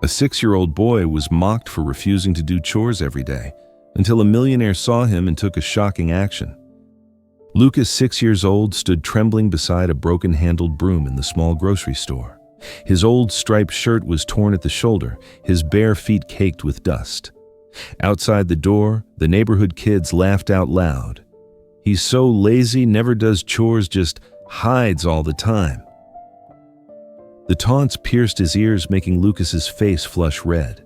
A 6-year-old boy was mocked for refusing to do chores every day, until a millionaire saw him and took a shocking action. Lucas, 6 years old, stood trembling beside a broken-handled broom in the small grocery store. His old striped shirt was torn at the shoulder, his bare feet caked with dust. Outside the door, the neighborhood kids laughed out loud. "He's so lazy, never does chores, just hides all the time." The taunts pierced his ears, making Lucas's face flush red.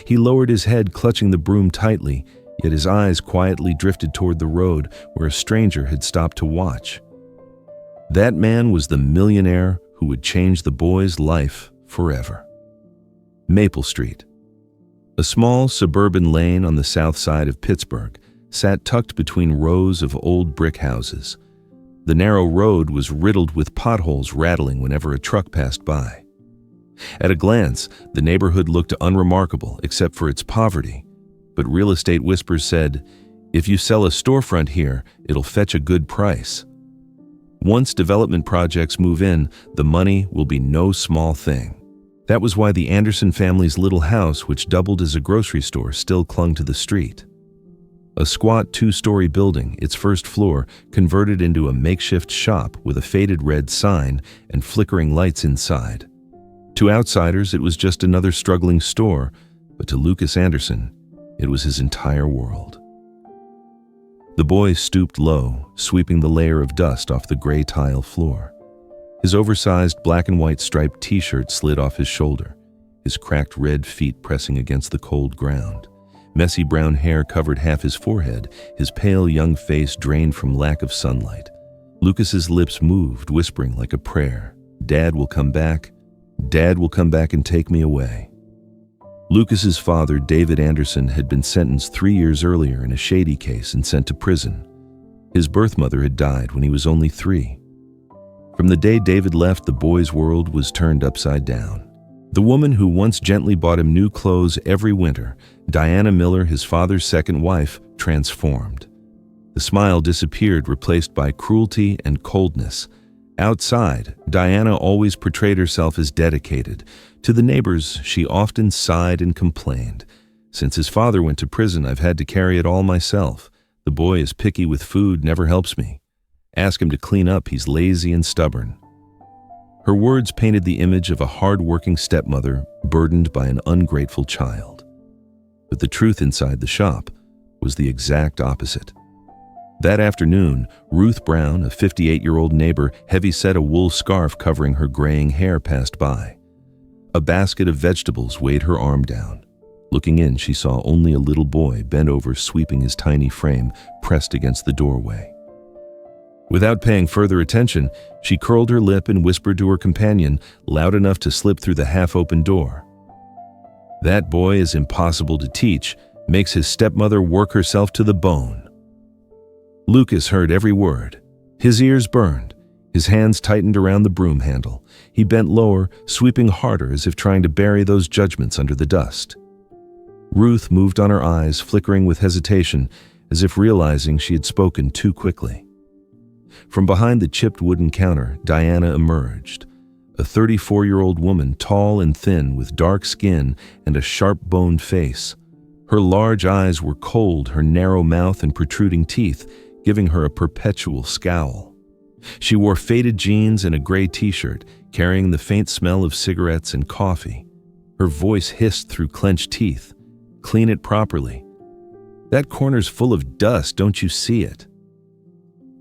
He lowered his head, clutching the broom tightly, yet his eyes quietly drifted toward the road where a stranger had stopped to watch. That man was the millionaire who would change the boy's life forever. Maple Street. A small suburban lane on the south side of Pittsburgh sat tucked between rows of old brick houses. The narrow road was riddled with potholes rattling whenever a truck passed by. At a glance, the neighborhood looked unremarkable except for its poverty, but real estate whispers said, "If you sell a storefront here, it'll fetch a good price." Once development projects move in, the money will be no small thing. That was why the Anderson family's little house, which doubled as a grocery store, still clung to the street. A squat 2-story building, its first floor, converted into a makeshift shop with a faded red sign and flickering lights inside. To outsiders, it was just another struggling store, but to Lucas Anderson, it was his entire world. The boy stooped low, sweeping the layer of dust off the gray tile floor. His oversized black and white striped t-shirt slid off his shoulder, his cracked red feet pressing against the cold ground. Messy brown hair covered half his forehead, his pale young face drained from lack of sunlight. Lucas's lips moved, whispering like a prayer, "Dad will come back. Dad will come back and take me away." Lucas's father, David Anderson, had been sentenced 3 years earlier in a shady case and sent to prison. His birth mother had died when he was only 3. From the day David left, the boy's world was turned upside down. The woman who once gently bought him new clothes every winter, Diana Miller, his father's second wife, transformed. The smile disappeared, replaced by cruelty and coldness. Outside, Diana always portrayed herself as dedicated. To the neighbors, she often sighed and complained. "Since his father went to prison, I've had to carry it all myself. The boy is picky with food, never helps me. Ask him to clean up, he's lazy and stubborn." Her words painted the image of a hard-working stepmother burdened by an ungrateful child. But the truth inside the shop was the exact opposite. That afternoon, Ruth Brown, a 58-year-old neighbor, heavy-set a wool scarf covering her graying hair, passed by. A basket of vegetables weighed her arm down. Looking in, she saw only a little boy bent over, sweeping his tiny frame pressed against the doorway. Without paying further attention, she curled her lip and whispered to her companion, loud enough to slip through the half-open door. "That boy is impossible to teach, makes his stepmother work herself to the bone." Lucas heard every word. His ears burned. His hands tightened around the broom handle. He bent lower, sweeping harder as if trying to bury those judgments under the dust. Ruth moved on her eyes, flickering with hesitation, as if realizing she had spoken too quickly. From behind the chipped wooden counter, Diana emerged. A 34-year-old woman, tall and thin, with dark skin and a sharp-boned face. Her large eyes were cold, her narrow mouth and protruding teeth giving her a perpetual scowl. She wore faded jeans and a gray t-shirt, carrying the faint smell of cigarettes and coffee. Her voice hissed through clenched teeth. "Clean it properly. That corner's full of dust, don't you see it?"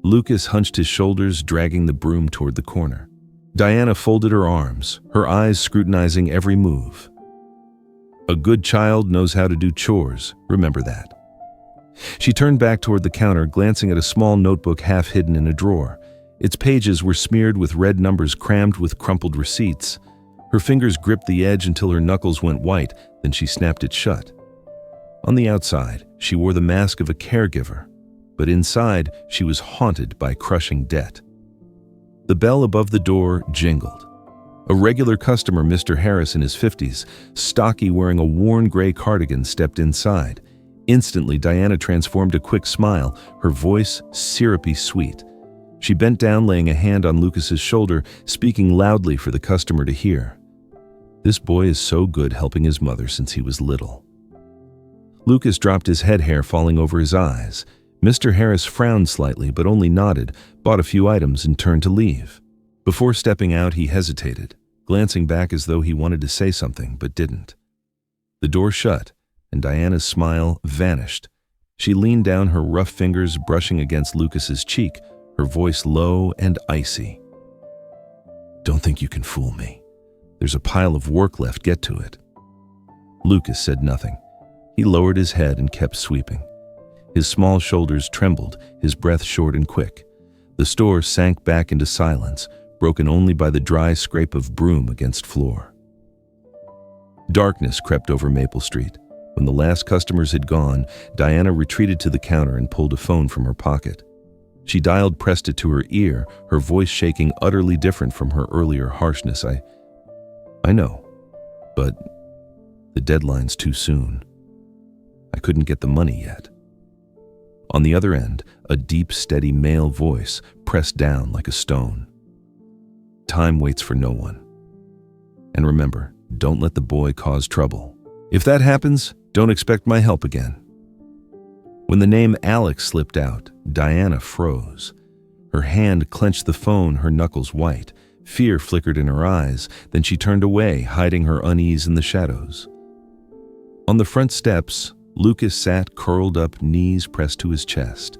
Lucas hunched his shoulders, dragging the broom toward the corner. Diana folded her arms, her eyes scrutinizing every move. "A good child knows how to do chores, remember that." She turned back toward the counter, glancing at a small notebook half hidden in a drawer. Its pages were smeared with red numbers crammed with crumpled receipts. Her fingers gripped the edge until her knuckles went white, then she snapped it shut. On the outside, she wore the mask of a caregiver, but inside, she was haunted by crushing debt. The bell above the door jingled. A regular customer, Mr. Harris in his 50s, stocky, wearing a worn gray cardigan, stepped inside. Instantly, Diana transformed a quick smile, her voice syrupy sweet. She bent down, laying a hand on Lucas's shoulder, speaking loudly for the customer to hear. This boy is so good helping his mother since he was little." Lucas dropped his head hair falling over his eyes. Mr. Harris frowned slightly but only nodded, bought a few items and turned to leave. Before stepping out, he hesitated, glancing back as though he wanted to say something but didn't. The door shut, and Diana's smile vanished. She leaned down, her rough fingers brushing against Lucas's cheek, her voice low and icy. "Don't think you can fool me. There's a pile of work left, get to it." Lucas said nothing. He lowered his head and kept sweeping. His small shoulders trembled, his breath short and quick. The store sank back into silence, broken only by the dry scrape of broom against floor. Darkness crept over Maple Street. When the last customers had gone, Diana retreated to the counter and pulled a phone from her pocket. She dialed, pressed it to her ear, her voice shaking, utterly different from her earlier harshness. I know, but the deadline's too soon. I couldn't get the money yet." On the other end, a deep, steady male voice pressed down like a stone. "Time waits for no one. And remember, don't let the boy cause trouble. If that happens, don't expect my help again." When the name Alex slipped out, Diana froze. Her hand clenched the phone, her knuckles white. Fear flickered in her eyes, then she turned away, hiding her unease in the shadows. On the front steps, Lucas sat curled up, knees pressed to his chest.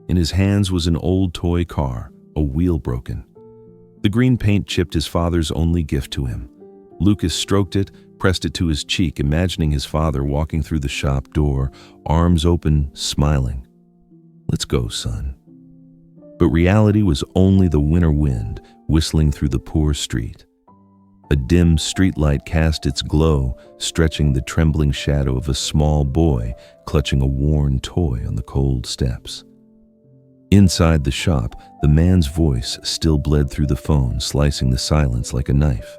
In his hands was an old toy car, a wheel broken. The green paint chipped his father's only gift to him. Lucas stroked it, pressed it to his cheek, imagining his father walking through the shop door, arms open, smiling. "Let's go, son." But reality was only the winter wind whistling through the poor street. A dim streetlight cast its glow, stretching the trembling shadow of a small boy clutching a worn toy on the cold steps. Inside the shop, the man's voice still bled through the phone, slicing the silence like a knife.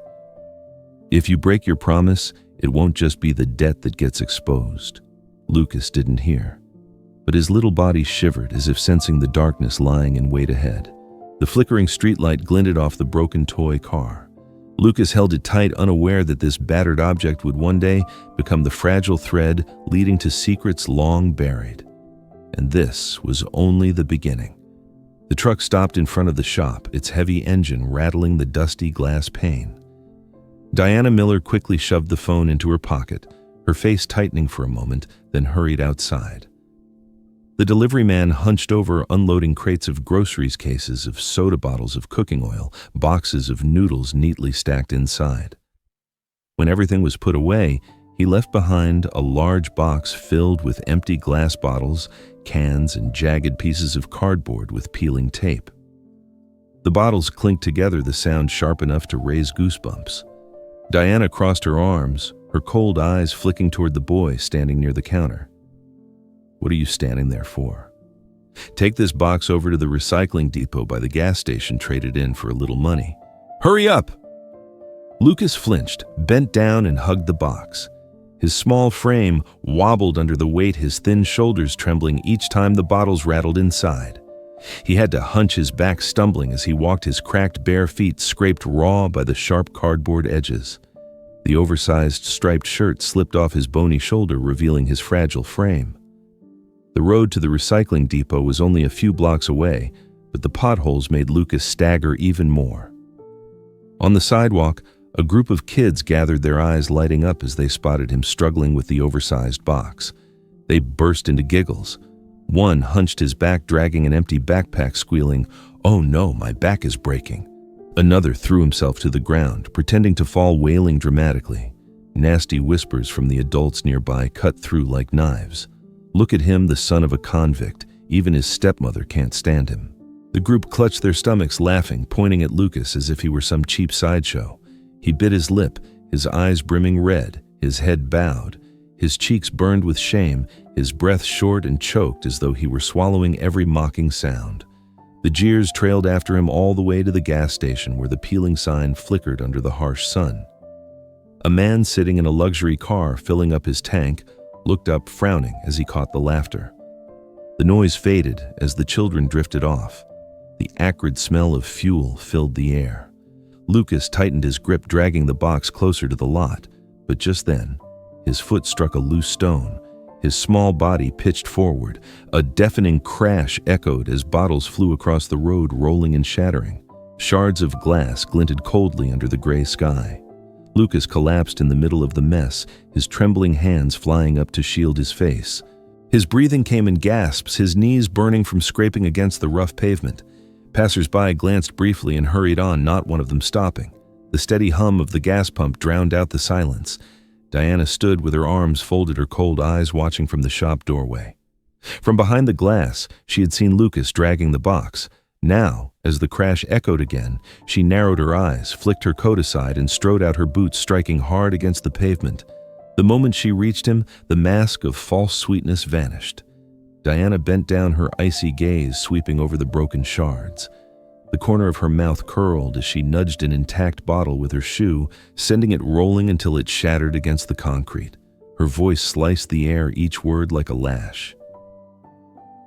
"If you break your promise, it won't just be the debt that gets exposed." Lucas didn't hear, but his little body shivered as if sensing the darkness lying in wait ahead. The flickering streetlight glinted off the broken toy car. Lucas held it tight, unaware that this battered object would one day become the fragile thread leading to secrets long buried. And this was only the beginning. The truck stopped in front of the shop, its heavy engine rattling the dusty glass pane. Diana Miller quickly shoved the phone into her pocket, her face tightening for a moment, then hurried outside. The delivery man hunched over, unloading crates of groceries, cases of soda, bottles of cooking oil, boxes of noodles neatly stacked inside. When everything was put away, he left behind a large box filled with empty glass bottles, cans, and jagged pieces of cardboard with peeling tape. The bottles clinked together, the sound sharp enough to raise goosebumps. Diana crossed her arms, her cold eyes flicking toward the boy standing near the counter. "What are you standing there for? Take this box over to the recycling depot by the gas station, trade it in for a little money. Hurry up!" Lucas flinched, bent down and hugged the box. His small frame wobbled under the weight, his thin shoulders trembling each time the bottles rattled inside. He had to hunch his back, stumbling as he walked, his cracked bare feet scraped raw by the sharp cardboard edges. The oversized striped shirt slipped off his bony shoulder, revealing his fragile frame. The road to the recycling depot was only a few blocks away, but the potholes made Lucas stagger even more. On the sidewalk, a group of kids gathered, their eyes lighting up as they spotted him struggling with the oversized box. They burst into giggles. One hunched his back, dragging an empty backpack, squealing, "Oh no, my back is breaking." Another threw himself to the ground, pretending to fall, wailing dramatically. Nasty whispers from the adults nearby cut through like knives. "Look at him, the son of a convict. Even his stepmother can't stand him." The group clutched their stomachs, laughing, pointing at Lucas as if he were some cheap sideshow. He bit his lip, his eyes brimming red, his head bowed. His cheeks burned with shame, his breath short and choked as though he were swallowing every mocking sound. The jeers trailed after him all the way to the gas station, where the peeling sign flickered under the harsh sun. A man sitting in a luxury car filling up his tank looked up, frowning as he caught the laughter. The noise faded as the children drifted off. The acrid smell of fuel filled the air. Lucas tightened his grip, dragging the box closer to the lot, but just then, his foot struck a loose stone. His small body pitched forward. A deafening crash echoed as bottles flew across the road, rolling and shattering. Shards of glass glinted coldly under the gray sky. Lucas collapsed in the middle of the mess, his trembling hands flying up to shield his face. His breathing came in gasps, his knees burning from scraping against the rough pavement. Passers-by glanced briefly and hurried on, not one of them stopping. The steady hum of the gas pump drowned out the silence. Diana stood with her arms folded, her cold eyes watching from the shop doorway. From behind the glass, she had seen Lucas dragging the box. Now, as the crash echoed again, she narrowed her eyes, flicked her coat aside, and strode out her boots, striking hard against the pavement. The moment she reached him, the mask of false sweetness vanished. Diana bent down, her icy gaze sweeping over the broken shards. The corner of her mouth curled as she nudged an intact bottle with her shoe, sending it rolling until it shattered against the concrete. Her voice sliced the air, each word like a lash.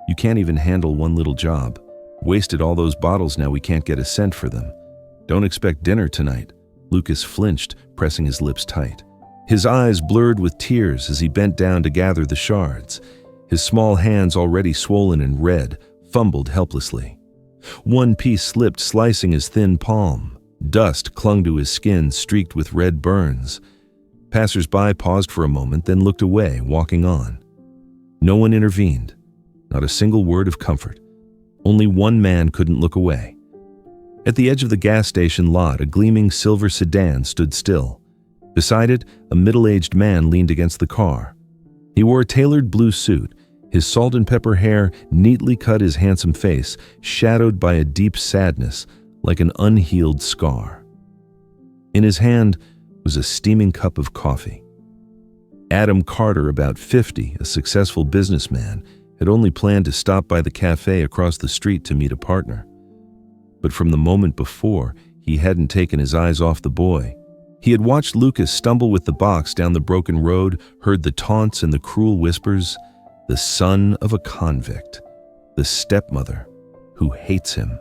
"You can't even handle one little job. Wasted all those bottles, now we can't get a cent for them. Don't expect dinner tonight." Lucas flinched, pressing his lips tight. His eyes blurred with tears as he bent down to gather the shards. His small hands, already swollen and red, fumbled helplessly. One piece slipped, slicing his thin palm. Dust clung to his skin, streaked with red burns. Passers-by paused for a moment, then looked away, walking on. No one intervened, not a single word of comfort. Only one man couldn't look away. At the edge of the gas station lot, a gleaming silver sedan stood still. Beside it, a middle-aged man leaned against the car. He wore a tailored blue suit. His salt and pepper hair neatly cut his handsome face, shadowed by a deep sadness, like an unhealed scar. In his hand was a steaming cup of coffee. Adam Carter, about 50, a successful businessman, had only planned to stop by the cafe across the street to meet a partner. But from the moment before, he hadn't taken his eyes off the boy. He had watched Lucas stumble with the box down the broken road, heard the taunts and the cruel whispers. The son of a convict, the stepmother who hates him.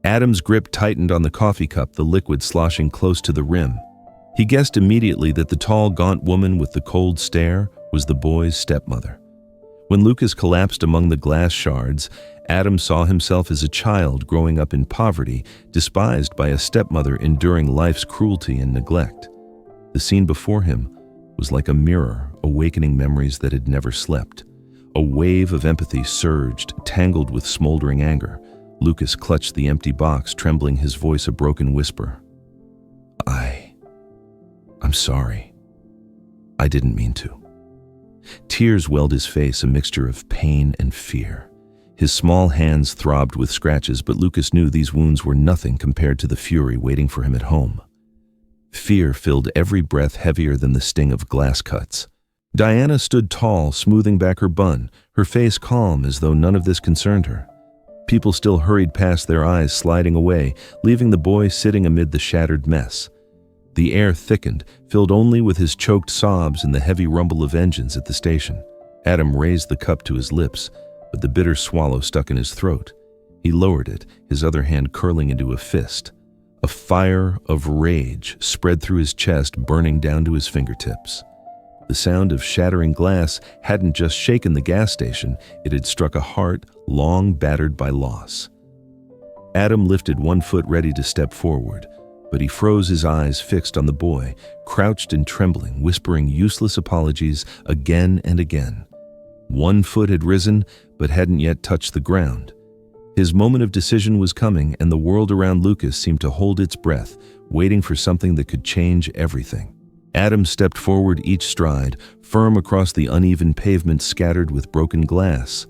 Adam's grip tightened on the coffee cup, the liquid sloshing close to the rim. He guessed immediately that the tall, gaunt woman with the cold stare was the boy's stepmother. When Lucas collapsed among the glass shards, Adam saw himself as a child growing up in poverty, despised by a stepmother enduring life's cruelty and neglect. The scene before him was like a mirror, awakening memories that had never slept. A wave of empathy surged, tangled with smoldering anger. Lucas clutched the empty box, trembling, his voice a broken whisper. I'm sorry. I didn't mean to." Tears welled his face, a mixture of pain and fear. His small hands throbbed with scratches, but Lucas knew these wounds were nothing compared to the fury waiting for him at home. Fear filled every breath, heavier than the sting of glass cuts. Diana stood tall, smoothing back her bun, her face calm as though none of this concerned her. People still hurried past, their eyes sliding away, leaving the boy sitting amid the shattered mess. The air thickened, filled only with his choked sobs and the heavy rumble of engines at the station. Adam raised the cup to his lips, but the bitter swallow stuck in his throat. He lowered it, his other hand curling into a fist. A fire of rage spread through his chest, burning down to his fingertips. The sound of shattering glass hadn't just shaken the gas station, it had struck a heart long battered by loss. Adam lifted one foot, ready to step forward, but he froze, his eyes fixed on the boy, crouched and trembling, whispering useless apologies again and again. One foot had risen, but hadn't yet touched the ground. His moment of decision was coming, and the world around Lucas seemed to hold its breath, waiting for something that could change everything. Adam stepped forward, each stride firm across the uneven pavement scattered with broken glass.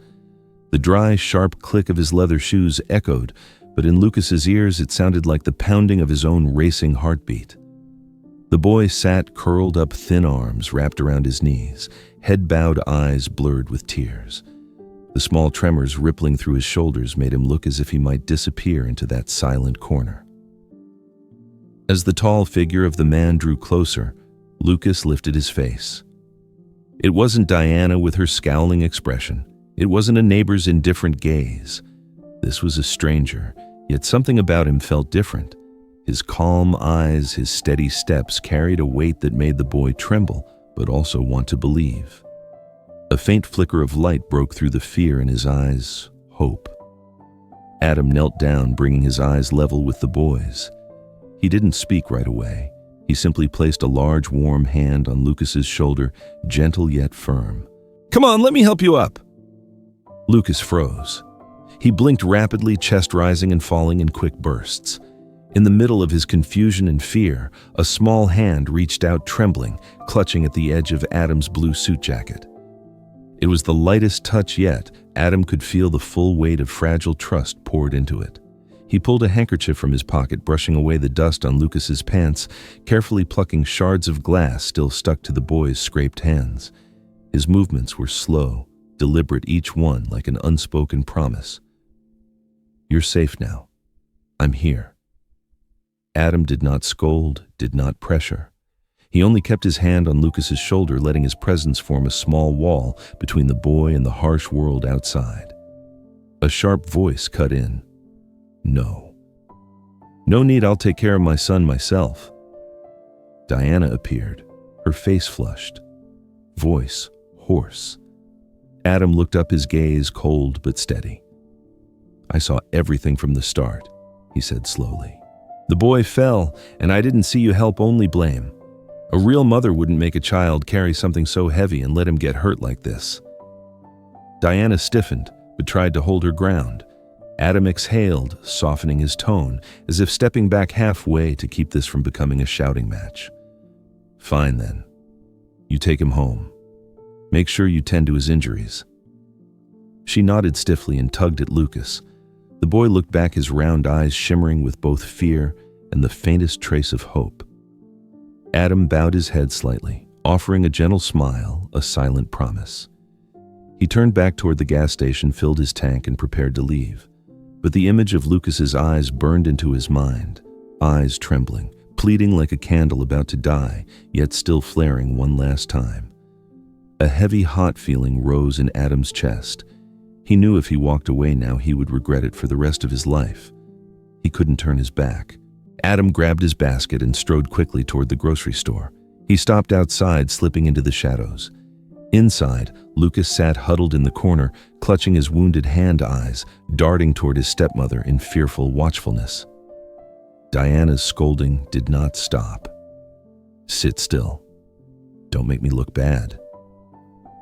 The dry, sharp click of his leather shoes echoed, but in Lucas's ears it sounded like the pounding of his own racing heartbeat. The boy sat curled up, thin arms wrapped around his knees, head bowed, eyes blurred with tears. The small tremors rippling through his shoulders made him look as if he might disappear into that silent corner. As the tall figure of the man drew closer, Lucas lifted his face. It wasn't Diana with her scowling expression. It wasn't a neighbor's indifferent gaze. This was a stranger, yet something about him felt different. His calm eyes, his steady steps carried a weight that made the boy tremble, but also want to believe. A faint flicker of light broke through the fear in his eyes, hope. Adam knelt down, bringing his eyes level with the boy's. He didn't speak right away. He simply placed a large, warm hand on Lucas's shoulder, gentle yet firm. "Come on, let me help you up." Lucas froze. He blinked rapidly, chest rising and falling in quick bursts. In the middle of his confusion and fear, a small hand reached out, trembling, clutching at the edge of Adam's blue suit jacket. It was the lightest touch yet. Adam could feel the full weight of fragile trust poured into it. He pulled a handkerchief from his pocket, brushing away the dust on Lucas's pants, carefully plucking shards of glass still stuck to the boy's scraped hands. His movements were slow, deliberate, each one like an unspoken promise. "You're safe now. I'm here." Adam did not scold, did not pressure. He only kept his hand on Lucas's shoulder, letting his presence form a small wall between the boy and the harsh world outside. A sharp voice cut in. "No. No need, I'll take care of my son myself." Diana appeared, her face flushed, voice hoarse. Adam looked up, his gaze cold but steady. "I saw everything from the start," he said slowly. "The boy fell, and I didn't see you help, only blame. A real mother wouldn't make a child carry something so heavy and let him get hurt like this." Diana stiffened, but tried to hold her ground. Adam exhaled, softening his tone, as if stepping back halfway to keep this from becoming a shouting match. "Fine then. You take him home. Make sure you tend to his injuries." She nodded stiffly and tugged at Lucas. The boy looked back, his round eyes shimmering with both fear and the faintest trace of hope. Adam bowed his head slightly, offering a gentle smile, a silent promise. He turned back toward the gas station, filled his tank, and prepared to leave. But the image of Lucas's eyes burned into his mind, eyes trembling, pleading like a candle about to die, yet still flaring one last time. A heavy, hot feeling rose in Adam's chest. He knew if he walked away now, he would regret it for the rest of his life. He couldn't turn his back. Adam grabbed his basket and strode quickly toward the grocery store. He stopped outside, slipping into the shadows. Inside, Lucas sat huddled in the corner, clutching his wounded hand, eyes darting toward his stepmother in fearful watchfulness. Diana's scolding did not stop. "Sit still. Don't make me look bad."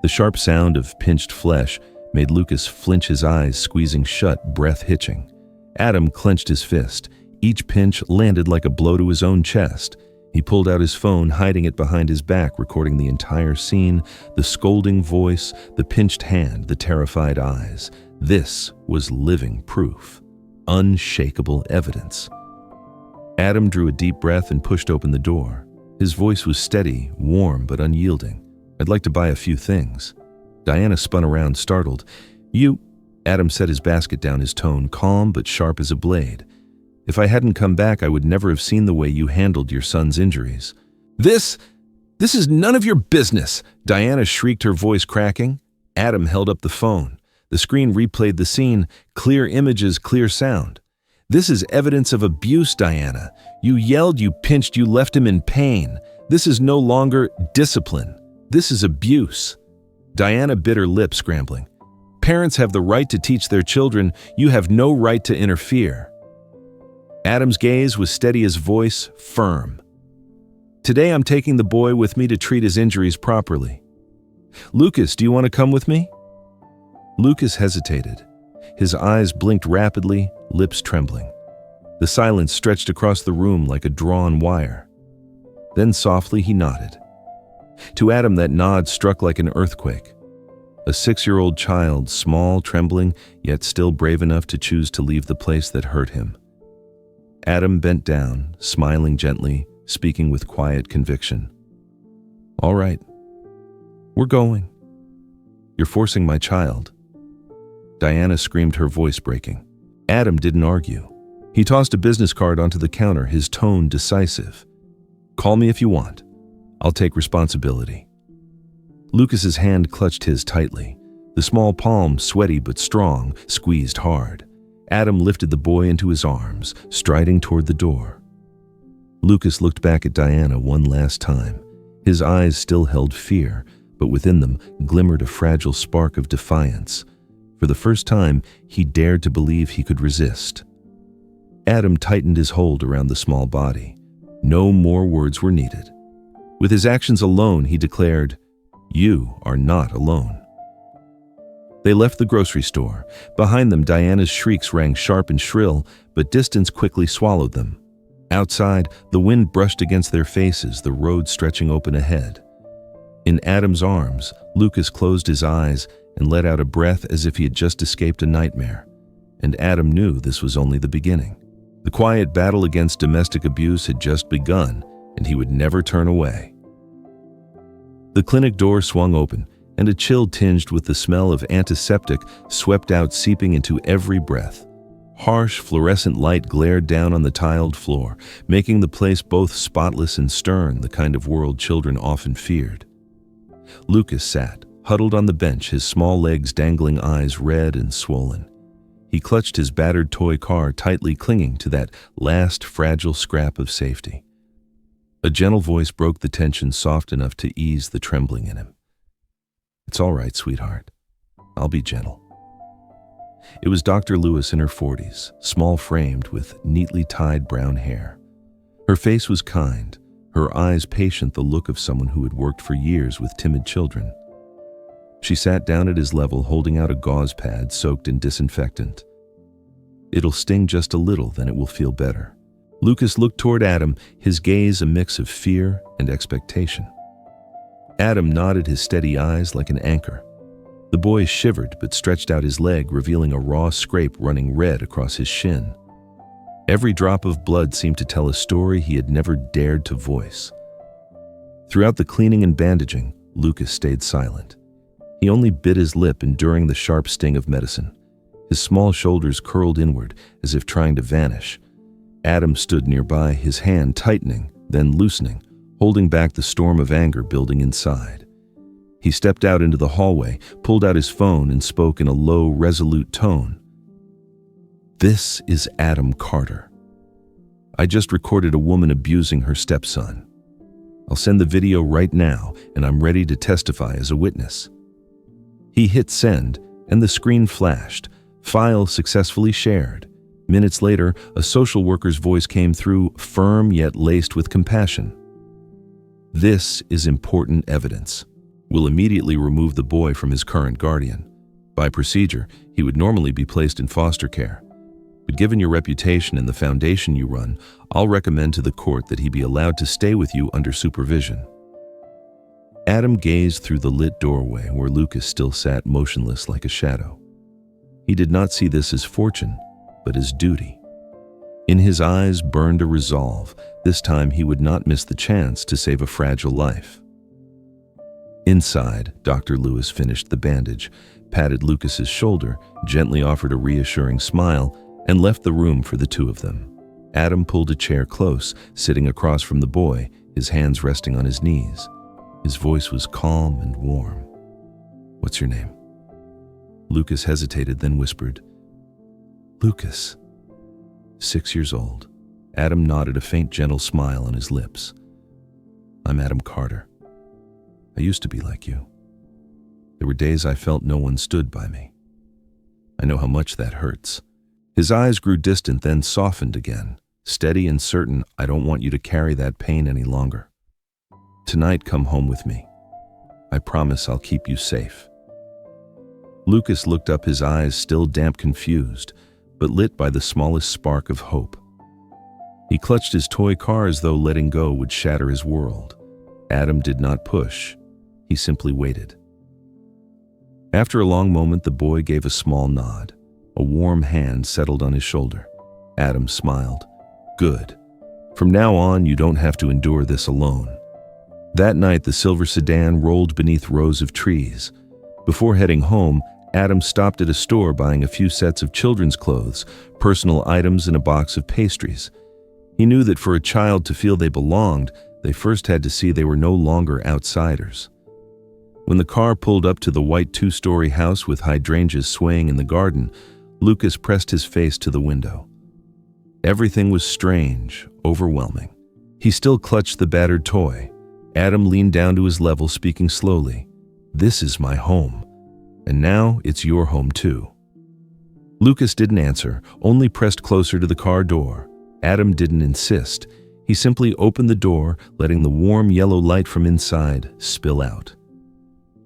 The sharp sound of pinched flesh made Lucas flinch, his eyes squeezing shut, breath hitching. Adam clenched his fist. Each pinch landed like a blow to his own chest. He pulled out his phone, hiding it behind his back, recording the entire scene, the scolding voice, the pinched hand, the terrified eyes. This was living proof, unshakable evidence. Adam drew a deep breath and pushed open the door. His voice was steady, warm, but unyielding. "I'd like to buy a few things." Diana spun around, startled. "You—" Adam set his basket down, his tone calm but sharp as a blade. "If I hadn't come back, I would never have seen the way you handled your son's injuries." This is none of your business," Diana shrieked, her voice cracking. Adam held up the phone. The screen replayed the scene, clear images, clear sound. "This is evidence of abuse, Diana. You yelled, you pinched, you left him in pain. This is no longer discipline. This is abuse." Diana bit her lip, scrambling. "Parents have the right to teach their children. You have no right to interfere." Adam's gaze was steady, his voice firm. "Today I'm taking the boy with me to treat his injuries properly. Lucas, do you want to come with me?" Lucas hesitated. His eyes blinked rapidly, lips trembling. The silence stretched across the room like a drawn wire. Then softly he nodded. To Adam, that nod struck like an earthquake. A 6-year-old child, small, trembling, yet still brave enough to choose to leave the place that hurt him. Adam bent down, smiling gently, speaking with quiet conviction. "All right. We're going." "You're forcing my child." Diana screamed, her voice breaking. Adam didn't argue. He tossed a business card onto the counter, his tone decisive. "Call me if you want. I'll take responsibility." Lucas's hand clutched his tightly. The small palm, sweaty but strong, squeezed hard. Adam lifted the boy into his arms, striding toward the door. Lucas looked back at Diana one last time. His eyes still held fear, but within them glimmered a fragile spark of defiance. For the first time, he dared to believe he could resist. Adam tightened his hold around the small body. No more words were needed. With his actions alone, he declared, "You are not alone." They left the grocery store. Behind them, Diana's shrieks rang sharp and shrill, but distance quickly swallowed them. Outside, the wind brushed against their faces, the road stretching open ahead. In Adam's arms, Lucas closed his eyes and let out a breath as if he had just escaped a nightmare. And Adam knew this was only the beginning. The quiet battle against domestic abuse had just begun, and he would never turn away. The clinic door swung open, and a chill tinged with the smell of antiseptic swept out, seeping into every breath. Harsh, fluorescent light glared down on the tiled floor, making the place both spotless and stern, the kind of world children often feared. Lucas sat, huddled on the bench, his small legs dangling, eyes red and swollen. He clutched his battered toy car, tightly clinging to that last fragile scrap of safety. A gentle voice broke the tension, soft enough to ease the trembling in him. "It's all right, sweetheart. I'll be gentle." It was Dr. Lewis in her 40s, small-framed with neatly tied brown hair. Her face was kind, her eyes patient, the look of someone who had worked for years with timid children. She sat down at his level, holding out a gauze pad soaked in disinfectant. "It'll sting just a little, then it will feel better." Lucas looked toward Adam, his gaze a mix of fear and expectation. Adam nodded, his steady eyes like an anchor. The boy shivered but stretched out his leg, revealing a raw scrape running red across his shin. Every drop of blood seemed to tell a story he had never dared to voice. Throughout the cleaning and bandaging, Lucas stayed silent. He only bit his lip, enduring the sharp sting of medicine. His small shoulders curled inward, as if trying to vanish. Adam stood nearby, his hand tightening, then loosening, holding back the storm of anger building inside. He stepped out into the hallway, pulled out his phone, and spoke in a low, resolute tone. "This is Adam Carter. I just recorded a woman abusing her stepson. I'll send the video right now, and I'm ready to testify as a witness." He hit send, and the screen flashed. File successfully shared. Minutes later, a social worker's voice came through, firm yet laced with compassion. "This is important evidence. We'll immediately remove the boy from his current guardian. By procedure, he would normally be placed in foster care. But given your reputation and the foundation you run, I'll recommend to the court that he be allowed to stay with you under supervision." Adam gazed through the lit doorway where Lucas still sat motionless like a shadow. He did not see this as fortune, but as duty. In his eyes burned a resolve. This time he would not miss the chance to save a fragile life. Inside, Dr. Lewis finished the bandage, patted Lucas's shoulder, gently offered a reassuring smile, and left the room for the two of them. Adam pulled a chair close, sitting across from the boy, his hands resting on his knees. His voice was calm and warm. "What's your name?" Lucas hesitated, then whispered, "Lucas." 6 years old. Adam nodded, a faint, gentle smile on his lips. "I'm Adam Carter. I used to be like you. There were days I felt no one stood by me. I know how much that hurts." His eyes grew distant, then softened again, steady and certain. "I don't want you to carry that pain any longer. Tonight, come home with me. I promise I'll keep you safe." Lucas looked up, his eyes still damp, confused, but lit by the smallest spark of hope. He clutched his toy car as though letting go would shatter his world. Adam did not push. He simply waited. After a long moment, the boy gave a small nod. A warm hand settled on his shoulder. Adam smiled. "Good. From now on, you don't have to endure this alone." That night, the silver sedan rolled beneath rows of trees. Before heading home, Adam stopped at a store, buying a few sets of children's clothes, personal items, and a box of pastries. He knew that for a child to feel they belonged, they first had to see they were no longer outsiders. When the car pulled up to the white 2-story house with hydrangeas swaying in the garden, Lucas pressed his face to the window. Everything was strange, overwhelming. He still clutched the battered toy. Adam leaned down to his level, speaking slowly. "This is my home, and now it's your home too." Lucas didn't answer, only pressed closer to the car door. Adam didn't insist. He simply opened the door, letting the warm yellow light from inside spill out.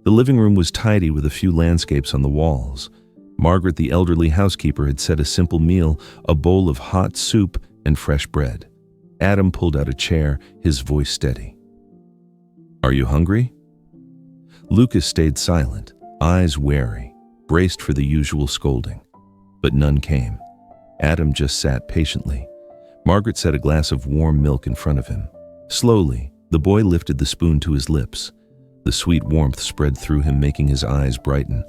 The living room was tidy with a few landscapes on the walls. Margaret, the elderly housekeeper, had set a simple meal, a bowl of hot soup and fresh bread. Adam pulled out a chair, his voice steady. "Are you hungry?" Lucas stayed silent, eyes wary, braced for the usual scolding. But none came. Adam just sat patiently. Margaret set a glass of warm milk in front of him. Slowly, the boy lifted the spoon to his lips. The sweet warmth spread through him, making his eyes brighten.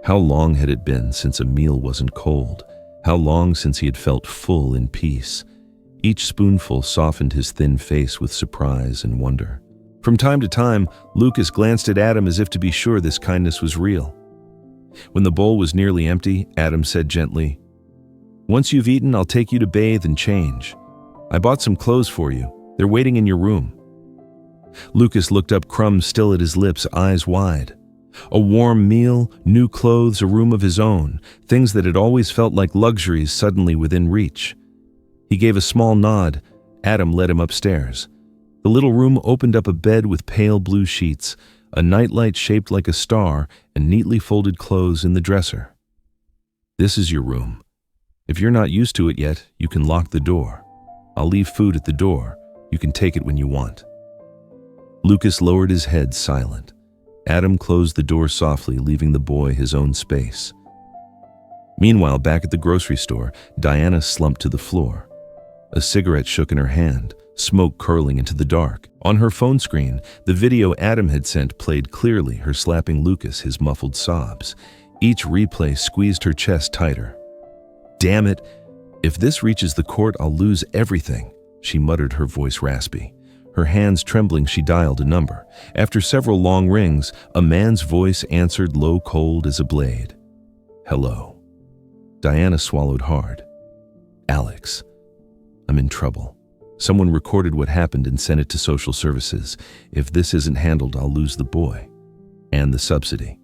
How long had it been since a meal wasn't cold? How long since he had felt full in peace? Each spoonful softened his thin face with surprise and wonder. From time to time, Lucas glanced at Adam as if to be sure this kindness was real. When the bowl was nearly empty, Adam said gently, "Once you've eaten, I'll take you to bathe and change. I bought some clothes for you. They're waiting in your room." Lucas looked up, crumbs still at his lips, eyes wide. A warm meal, new clothes, a room of his own, things that had always felt like luxuries suddenly within reach. He gave a small nod. Adam led him upstairs. The little room opened up a bed with pale blue sheets, a nightlight shaped like a star, and neatly folded clothes in the dresser. "This is your room. If you're not used to it yet, you can lock the door. I'll leave food at the door. You can take it when you want." Lucas lowered his head, silent. Adam closed the door softly, leaving the boy his own space. Meanwhile, back at the grocery store, Diana slumped to the floor. A cigarette shook in her hand, smoke curling into the dark. On her phone screen, the video Adam had sent played clearly, her slapping Lucas, his muffled sobs. Each replay squeezed her chest tighter. "Damn it! If this reaches the court, I'll lose everything," she muttered, her voice raspy. Her hands trembling, she dialed a number. After several long rings, a man's voice answered, low, cold as a blade. "Hello." Diana swallowed hard. "Alex, I'm in trouble. Someone recorded what happened and sent it to social services. If this isn't handled, I'll lose the boy and the subsidy."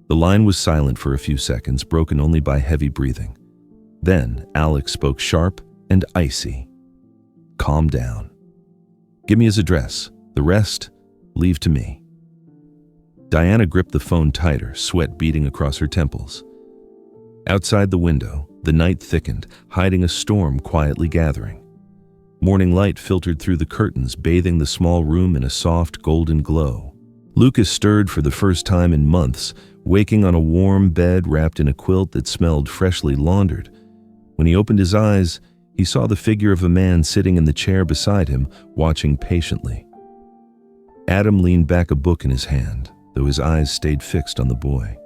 The line was silent for a few seconds, broken only by heavy breathing. Then Alex spoke sharp and icy. "Calm down. Give me his address. The rest, leave to me." Diana gripped the phone tighter, sweat beading across her temples. Outside the window, the night thickened, hiding a storm quietly gathering. Morning light filtered through the curtains, bathing the small room in a soft golden glow. Lucas stirred for the first time in months, waking on a warm bed wrapped in a quilt that smelled freshly laundered. When he opened his eyes, he saw the figure of a man sitting in the chair beside him, watching patiently. Adam leaned back, a book in his hand, though his eyes stayed fixed on the boy.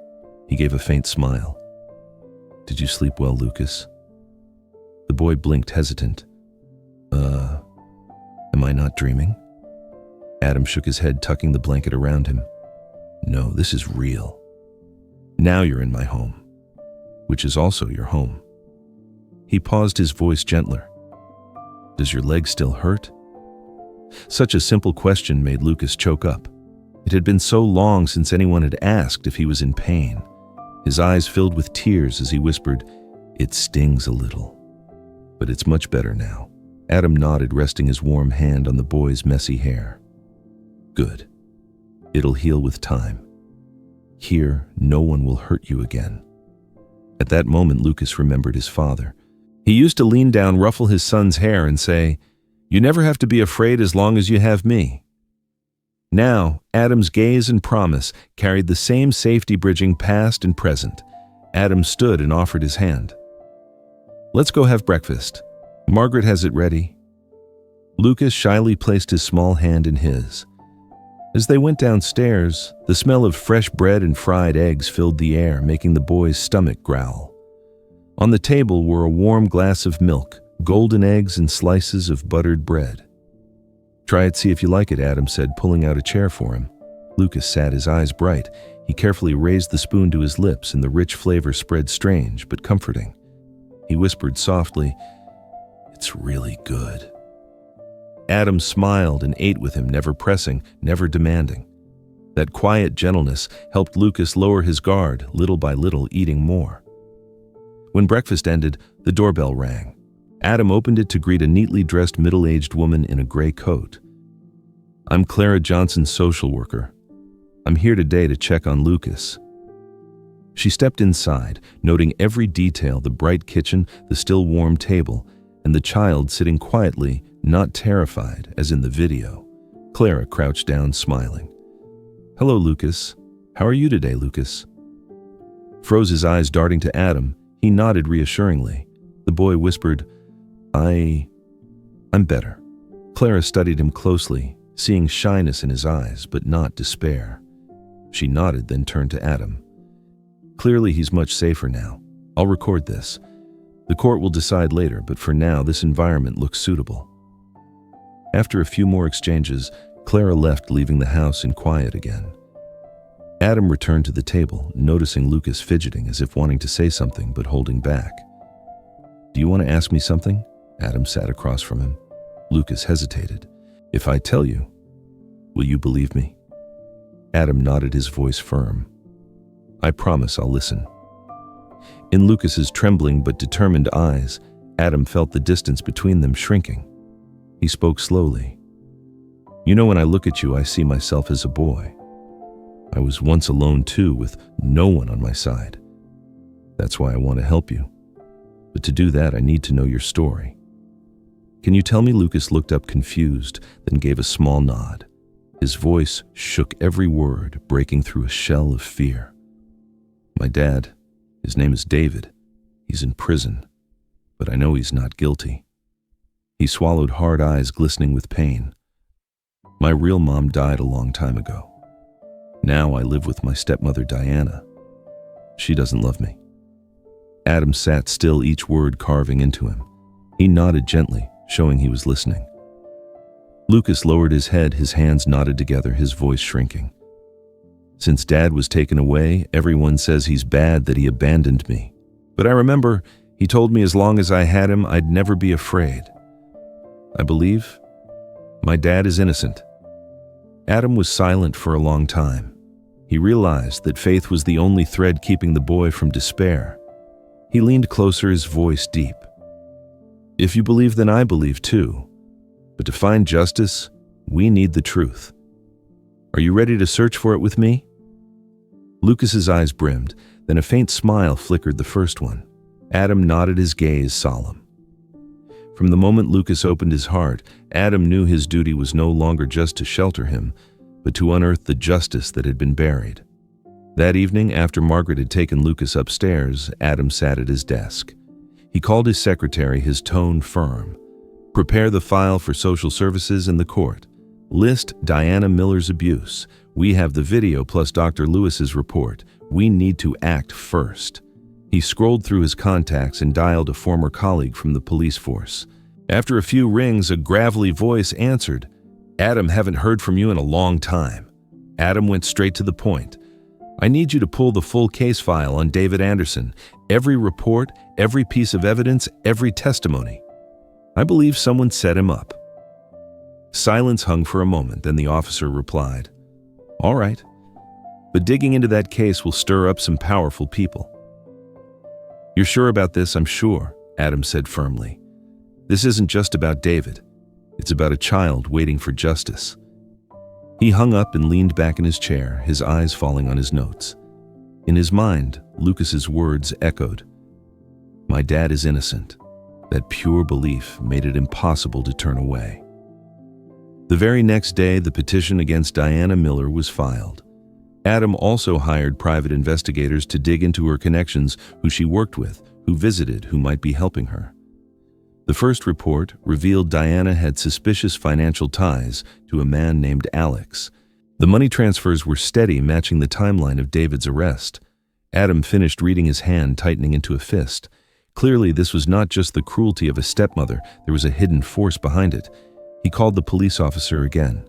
He gave a faint smile. "Did you sleep well, Lucas?" The boy blinked, hesitant. Am I not dreaming?" Adam shook his head, tucking the blanket around him. "No, this is real. Now you're in my home, which is also your home." He paused, his voice gentler. "Does your leg still hurt?" Such a simple question made Lucas choke up. It had been so long since anyone had asked if he was in pain. His eyes filled with tears as he whispered, "It stings a little, but it's much better now." Adam nodded, resting his warm hand on the boy's messy hair. "Good. It'll heal with time. Here, no one will hurt you again." At that moment, Lucas remembered his father. He used to lean down, ruffle his son's hair, and say, "You never have to be afraid as long as you have me." Now, Adam's gaze and promise carried the same safety, bridging past and present. Adam stood and offered his hand. "Let's go have breakfast. Margaret has it ready." Lucas shyly placed his small hand in his. As they went downstairs, the smell of fresh bread and fried eggs filled the air, making the boy's stomach growl. On the table were a warm glass of milk, golden eggs, and slices of buttered bread. "Try it, see if you like it," Adam said, pulling out a chair for him. Lucas sat, his eyes bright. He carefully raised the spoon to his lips, and the rich flavor spread, strange but comforting. He whispered softly, "It's really good." Adam smiled and ate with him, never pressing, never demanding. That quiet gentleness helped Lucas lower his guard, little by little, eating more. When breakfast ended, the doorbell rang. Adam opened it to greet a neatly dressed middle-aged woman in a gray coat. "I'm Clara Johnson's social worker. I'm here today to check on Lucas." She stepped inside, noting every detail: the bright kitchen, the still warm table, and the child sitting quietly, not terrified, as in the video. Clara crouched down, smiling. "Hello, Lucas. How are you today, Lucas?" Froze his eyes darting to Adam. He nodded reassuringly. The boy whispered, I'm better." Clara studied him closely, seeing shyness in his eyes, but not despair. She nodded, then turned to Adam. "Clearly he's much safer now. I'll record this. The court will decide later, but for now, this environment looks suitable." After a few more exchanges, Clara left, leaving the house in quiet again. Adam returned to the table, noticing Lucas fidgeting as if wanting to say something but holding back. "Do you want to ask me something?" Adam sat across from him. Lucas hesitated. "If I tell you, will you believe me?" Adam nodded, his voice firm. "I promise I'll listen." In Lucas's trembling but determined eyes, Adam felt the distance between them shrinking. He spoke slowly. "You know, when I look at you, I see myself as a boy. I was once alone too, with no one on my side. That's why I want to help you. But to do that, I need to know your story. Can you tell me?" Lucas looked up confused, then gave a small nod. His voice shook every word, breaking through a shell of fear. "My dad, his name is David. He's in prison, but I know he's not guilty." He swallowed hard, eyes glistening with pain. "My real mom died a long time ago. Now I live with my stepmother, Diana. She doesn't love me." Adam sat still, each word carving into him. He nodded gently, showing he was listening. Lucas lowered his head, his hands knotted together, his voice shrinking. "Since Dad was taken away, everyone says he's bad, that he abandoned me. But I remember he told me as long as I had him, I'd never be afraid. I believe my dad is innocent." Adam was silent for a long time. He realized that faith was the only thread keeping the boy from despair. He leaned closer, his voice deep. "If you believe, then I believe too. But to find justice, we need the truth. Are you ready to search for it with me?" Lucas's eyes brimmed, then a faint smile flickered the first one. Adam nodded, his gaze solemn. From the moment Lucas opened his heart, Adam knew his duty was no longer just to shelter him, but to unearth the justice that had been buried. That evening, after Margaret had taken Lucas upstairs, Adam sat at his desk. He called his secretary, his tone firm. "Prepare the file for social services and the court. List Diana Miller's abuse. We have the video plus Dr. Lewis's report. We need to act first." He scrolled through his contacts and dialed a former colleague from the police force. After a few rings, a gravelly voice answered. "Adam, haven't heard from you in a long time." Adam went straight to the point. "I need you to pull the full case file on David Anderson. Every report, every piece of evidence, every testimony. I believe someone set him up." Silence hung for a moment, then the officer replied, "All right, but digging into that case will stir up some powerful people." "You're sure about this?" "I'm sure," Adam said firmly. "This isn't just about David. It's about a child waiting for justice." He hung up and leaned back in his chair, his eyes falling on his notes. In his mind, Lucas's words echoed. "My dad is innocent." That pure belief made it impossible to turn away. The very next day, the petition against Diana Miller was filed. Adam also hired private investigators to dig into her connections, who she worked with, who visited, who might be helping her. The first report revealed Diana had suspicious financial ties to a man named Alex. The money transfers were steady, matching the timeline of David's arrest. Adam finished reading, his hand tightening into a fist. Clearly, this was not just the cruelty of a stepmother. There was a hidden force behind it. He called the police officer again.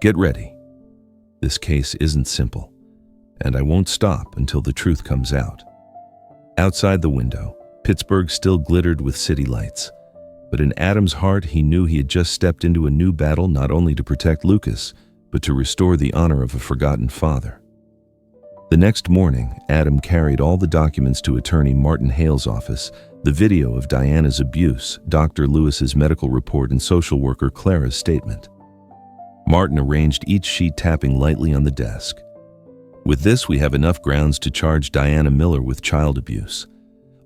"Get ready. This case isn't simple, and I won't stop until the truth comes out." Outside the window, Pittsburgh still glittered with city lights. But in Adam's heart, he knew he had just stepped into a new battle not only to protect Lucas, but to restore the honor of a forgotten father. The next morning, Adam carried all the documents to attorney Martin Hale's office: the video of Diana's abuse, Dr. Lewis's medical report, and social worker Clara's statement. Martin arranged each sheet, tapping lightly on the desk. "With this, we have enough grounds to charge Diana Miller with child abuse.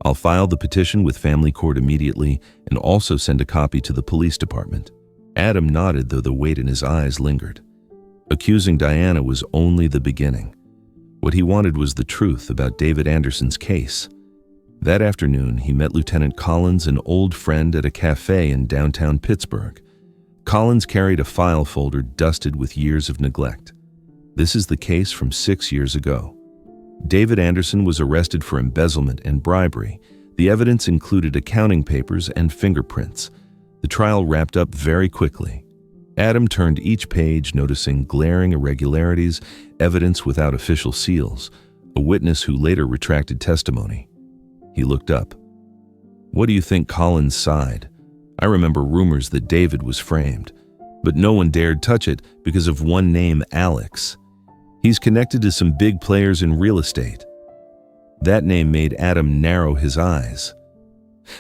I'll file the petition with family court immediately and also send a copy to the police department." Adam nodded, though the weight in his eyes lingered. Accusing Diana was only the beginning. What he wanted was the truth about David Anderson's case. That afternoon, he met Lieutenant Collins, an old friend, at a cafe in downtown Pittsburgh. Collins carried a file folder dusted with years of neglect. "This is the case from 6 years ago. David Anderson was arrested for embezzlement and bribery. The evidence included accounting papers and fingerprints. The trial wrapped up very quickly." Adam turned each page, noticing glaring irregularities, evidence without official seals, a witness who later retracted testimony. He looked up. "What do you think?" Collins sighed. "I remember rumors that David was framed, but no one dared touch it because of one name, Alex. He's connected to some big players in real estate." That name made Adam narrow his eyes.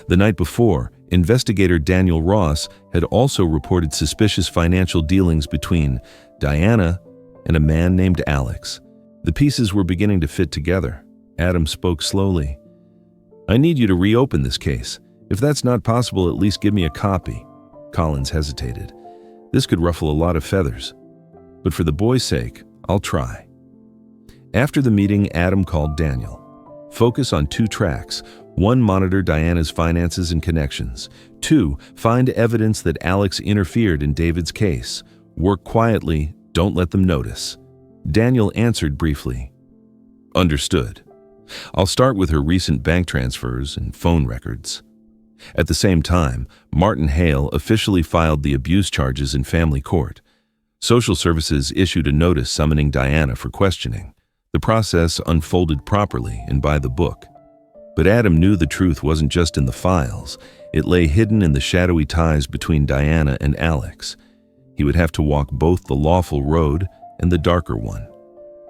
The night before, investigator Daniel Ross had also reported suspicious financial dealings between Diana and a man named Alex. The pieces were beginning to fit together. Adam spoke slowly. "I need you to reopen this case. If that's not possible, at least give me a copy." Collins hesitated. "This could ruffle a lot of feathers. But for the boy's sake, I'll try." After the meeting, Adam called Daniel. "Focus on 2 tracks. 1, monitor Diana's finances and connections. 2, find evidence that Alex interfered in David's case. Work quietly, don't let them notice." Daniel answered briefly. "Understood. I'll start with her recent bank transfers and phone records." At the same time, Martin Hale officially filed the abuse charges in family court. Social services issued a notice summoning Diana for questioning. The process unfolded properly and by the book. But Adam knew the truth wasn't just in the files. It lay hidden in the shadowy ties between Diana and Alex. He would have to walk both the lawful road and the darker one.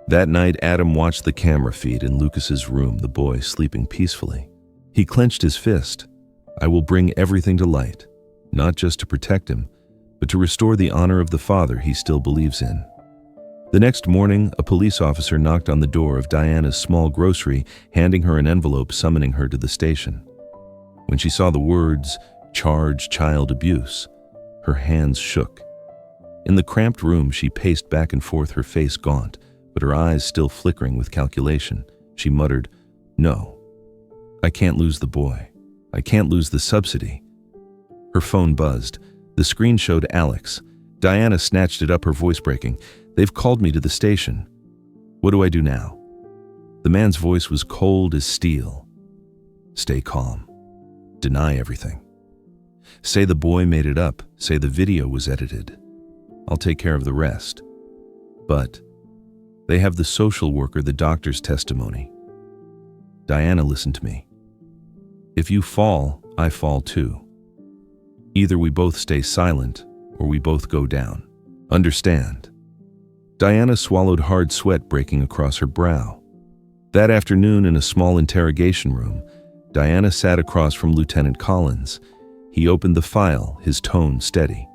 That night, Adam watched the camera feed in Lucas's room, the boy sleeping peacefully. He clenched his fist. "I will bring everything to light, not just to protect him, but to restore the honor of the father he still believes in." The next morning, a police officer knocked on the door of Diana's small grocery, handing her an envelope summoning her to the station. When she saw the words, "Charge child abuse," her hands shook. In the cramped room, she paced back and forth, her face gaunt, but her eyes still flickering with calculation. She muttered, "No, I can't lose the boy. I can't lose the subsidy." Her phone buzzed. The screen showed Alex. Diana snatched it up, her voice breaking. "They've called me to the station. What do I do now?" The man's voice was cold as steel. "Stay calm. Deny everything. Say the boy made it up. Say the video was edited. I'll take care of the rest. But they have the social worker, the doctor's testimony. Diana, listen to me. If you fall, I fall too. Either we both stay silent or we both go down. Understand?" Diana swallowed, hard sweat breaking across her brow. That afternoon, in a small interrogation room, Diana sat across from Lieutenant Collins. He opened the file, his tone steady.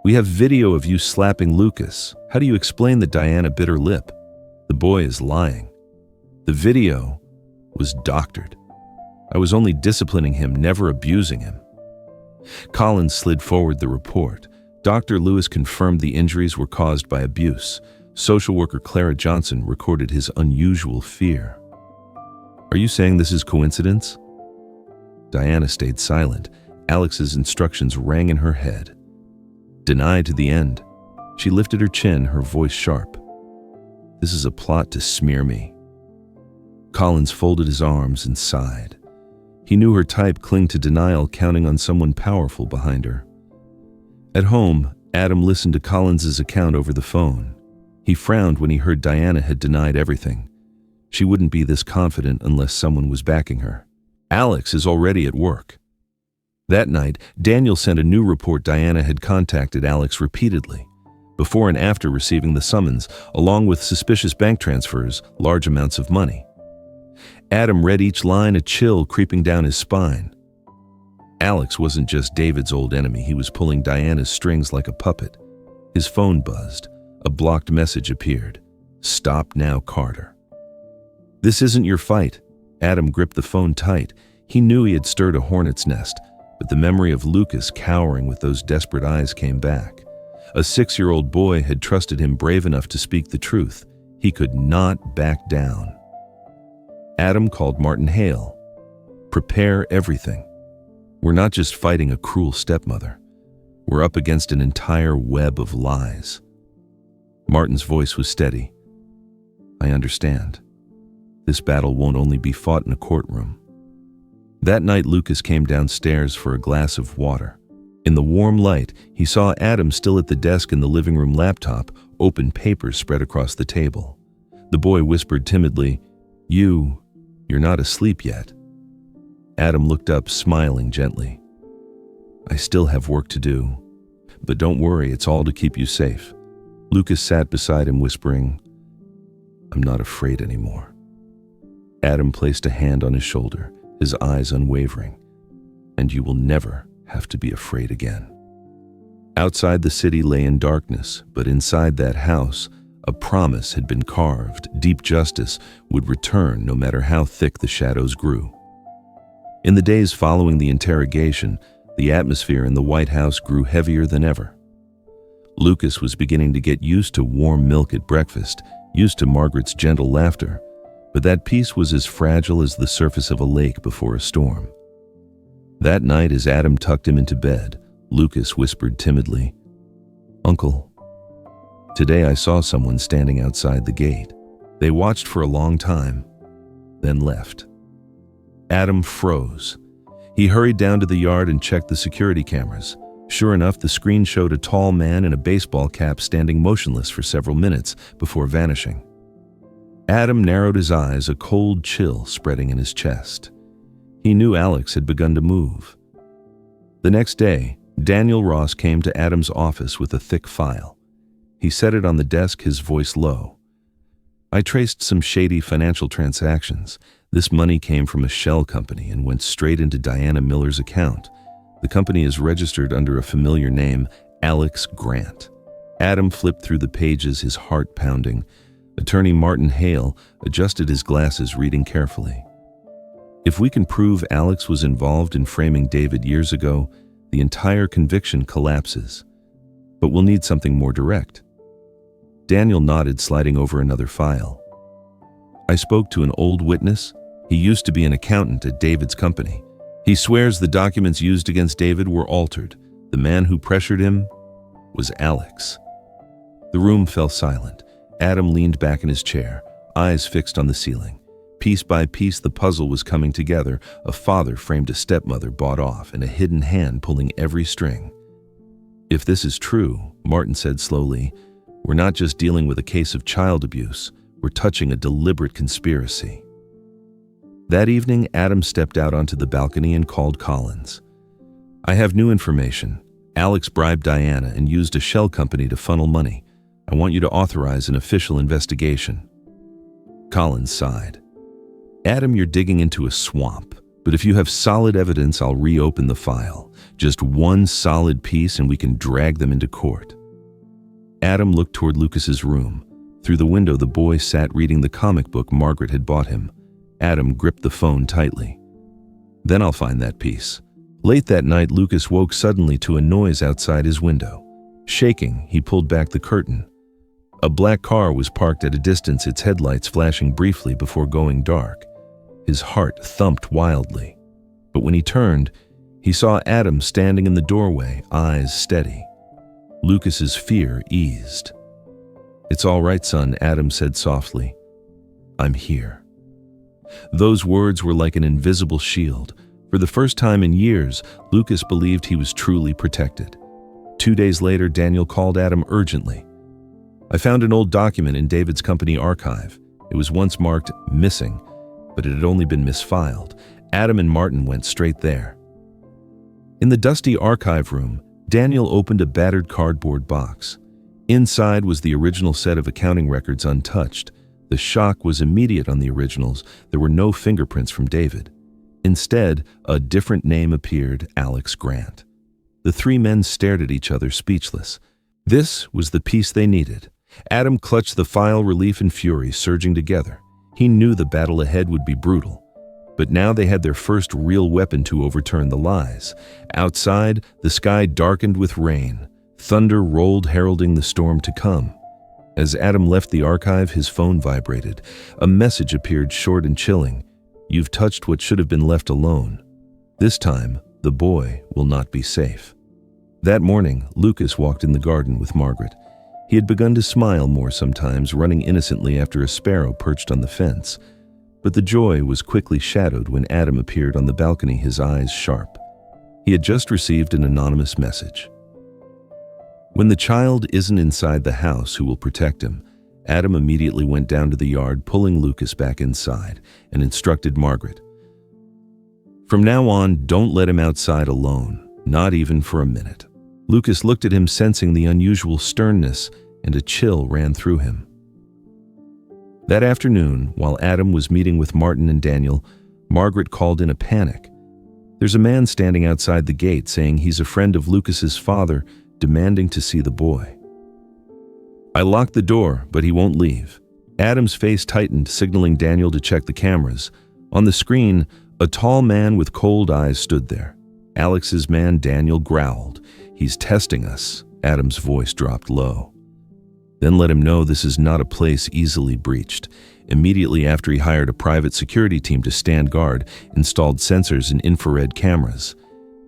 "We have video of you slapping Lucas. How do you explain that Diana bit her lip? The boy is lying. The video was doctored. I was only disciplining him, never abusing him." Collins slid forward the report. Dr. Lewis confirmed the injuries were caused by abuse. Social worker Clara Johnson recorded his unusual fear. "Are you saying this is coincidence?" Diana stayed silent. Alex's instructions rang in her head. Deny to the end. She lifted her chin, her voice sharp. "This is a plot to smear me." Collins folded his arms and sighed. He knew her type, cling to denial, counting on someone powerful behind her. At home, Adam listened to Collins's account over the phone. He frowned when he heard Diana had denied everything. She wouldn't be this confident unless someone was backing her. "Alex is already at work." That night, Daniel sent a new report. Diana had contacted Alex repeatedly, before and after receiving the summons, along with suspicious bank transfers, large amounts of money. Adam read each line, a chill creeping down his spine. Alex wasn't just David's old enemy, he was pulling Diana's strings like a puppet. His phone buzzed. A blocked message appeared. "Stop now, Carter." "This isn't your fight." Adam gripped the phone tight. He knew he had stirred a hornet's nest, but the memory of Lucas cowering with those desperate eyes came back. A 6-year-old boy had trusted him brave enough to speak the truth. He could not back down. Adam called Martin Hale. "Prepare everything. We're not just fighting a cruel stepmother. We're up against an entire web of lies." Martin's voice was steady. "I understand. This battle won't only be fought in a courtroom." That night, Lucas came downstairs for a glass of water. In the warm light, he saw Adam still at the desk in the living room, laptop, open papers spread across the table. The boy whispered timidly, You're not asleep yet." Adam looked up, smiling gently. "I still have work to do, but don't worry, it's all to keep you safe." Lucas sat beside him, whispering, "I'm not afraid anymore." Adam placed a hand on his shoulder, his eyes unwavering. "And you will never have to be afraid again." Outside, the city lay in darkness, but inside that house, a promise had been carved. Deep justice would return no matter how thick the shadows grew. In the days following the interrogation, the atmosphere in the White House grew heavier than ever. Lucas was beginning to get used to warm milk at breakfast, used to Margaret's gentle laughter, but that peace was as fragile as the surface of a lake before a storm. That night, as Adam tucked him into bed, Lucas whispered timidly, "Uncle, today I saw someone standing outside the gate. They watched for a long time, then left." Adam froze. He hurried down to the yard and checked the security cameras. Sure enough, the screen showed a tall man in a baseball cap standing motionless for several minutes before vanishing. Adam narrowed his eyes, a cold chill spreading in his chest. He knew Alex had begun to move. The next day, Daniel Ross came to Adam's office with a thick file. He set it on the desk, his voice low. "I traced some shady financial transactions. This money came from a shell company and went straight into Diana Miller's account. The company is registered under a familiar name, Alex Grant." Adam flipped through the pages, his heart pounding. Attorney Martin Hale adjusted his glasses, reading carefully. "If we can prove Alex was involved in framing David years ago, the entire conviction collapses. But we'll need something more direct." Daniel nodded, sliding over another file. "I spoke to an old witness. He used to be an accountant at David's company. He swears the documents used against David were altered. The man who pressured him was Alex." The room fell silent. Adam leaned back in his chair, eyes fixed on the ceiling. Piece by piece, the puzzle was coming together. A father framed a stepmother bought off, and a hidden hand pulling every string. "If this is true," Martin said slowly, "we're not just dealing with a case of child abuse. We're touching a deliberate conspiracy." That evening, Adam stepped out onto the balcony and called Collins. "I have new information. Alex bribed Diana and used a shell company to funnel money. I want you to authorize an official investigation." Collins sighed. "Adam, you're digging into a swamp, but if you have solid evidence, I'll reopen the file. Just one solid piece and we can drag them into court." Adam looked toward Lucas's room. Through the window, the boy sat reading the comic book Margaret had bought him. Adam gripped the phone tightly. "Then I'll find that piece." Late that night, Lucas woke suddenly to a noise outside his window. Shaking, he pulled back the curtain. A black car was parked at a distance, its headlights flashing briefly before going dark. His heart thumped wildly. But when he turned, he saw Adam standing in the doorway, eyes steady. Lucas's fear eased. "It's all right, son," Adam said softly. "I'm here." Those words were like an invisible shield. For the first time in years, Lucas believed he was truly protected. 2 days later, Daniel called Adam urgently. "I found an old document in David's company archive. It was once marked missing, but it had only been misfiled." Adam and Martin went straight there. In the dusty archive room, Daniel opened a battered cardboard box. Inside was the original set of accounting records untouched. The shock was immediate on the originals. There were no fingerprints from David. Instead, a different name appeared, Alex Grant. The three men stared at each other, speechless. This was the piece they needed. Adam clutched the file, relief and fury surging together. He knew the battle ahead would be brutal. But now they had their first real weapon to overturn the lies. Outside, the sky darkened with rain. Thunder rolled, heralding the storm to come. As Adam left the archive, his phone vibrated. A message appeared, short and chilling. "You've touched what should have been left alone. This time, the boy will not be safe." That morning, Lucas walked in the garden with Margaret. He had begun to smile more sometimes, running innocently after a sparrow perched on the fence. But the joy was quickly shadowed when Adam appeared on the balcony, his eyes sharp. He had just received an anonymous message. When the child isn't inside the house, who will protect him? Adam immediately went down to the yard, pulling Lucas back inside, and instructed Margaret. "From now on, don't let him outside alone, not even for a minute." Lucas looked at him, sensing the unusual sternness, and a chill ran through him. That afternoon, while Adam was meeting with Martin and Daniel, Margaret called in a panic. "There's a man standing outside the gate saying he's a friend of Lucas's father, demanding to see the boy. I locked the door, but he won't leave." Adam's face tightened, signaling Daniel to check the cameras. On the screen, a tall man with cold eyes stood there. Alex's man, Daniel, growled. "He's testing us." Adam's voice dropped low. "Then let him know this is not a place easily breached." Immediately after, he hired a private security team to stand guard, installed sensors and infrared cameras.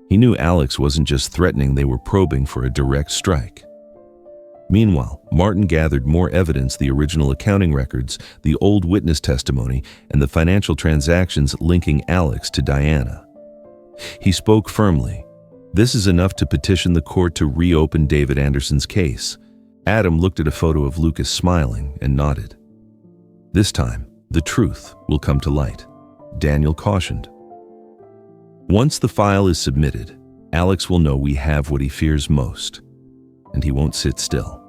He knew Alex wasn't just threatening, they were probing for a direct strike. Meanwhile, Martin gathered more evidence: the original accounting records, the old witness testimony, and the financial transactions linking Alex to Diana. He spoke firmly. "This is enough to petition the court to reopen David Anderson's case." Adam looked at a photo of Lucas smiling and nodded. "This time, the truth will come to light," Daniel cautioned. "Once the file is submitted, Alex will know we have what he fears most, and he won't sit still."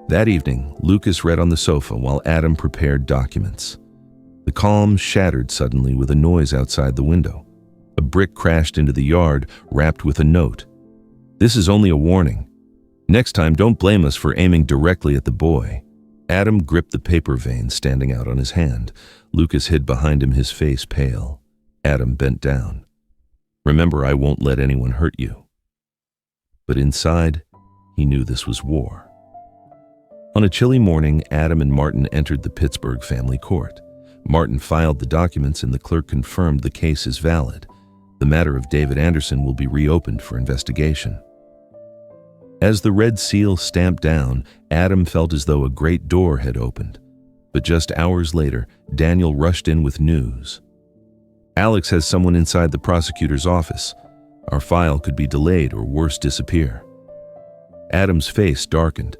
That evening, Lucas read on the sofa while Adam prepared documents. The calm shattered suddenly with a noise outside the window. A brick crashed into the yard, wrapped with a note. "This is only a warning. Next time, don't blame us for aiming directly at the boy." Adam gripped the paper vein standing out on his hand. Lucas hid behind him, his face pale. Adam bent down. "Remember, I won't let anyone hurt you." But inside, he knew this was war. On a chilly morning, Adam and Martin entered the Pittsburgh family court. Martin filed the documents and the clerk confirmed the case is valid. The matter of David Anderson will be reopened for investigation. As the red seal stamped down, Adam felt as though a great door had opened. But just hours later, Daniel rushed in with news. "Alex has someone inside the prosecutor's office. Our file could be delayed or worse, disappear." Adam's face darkened.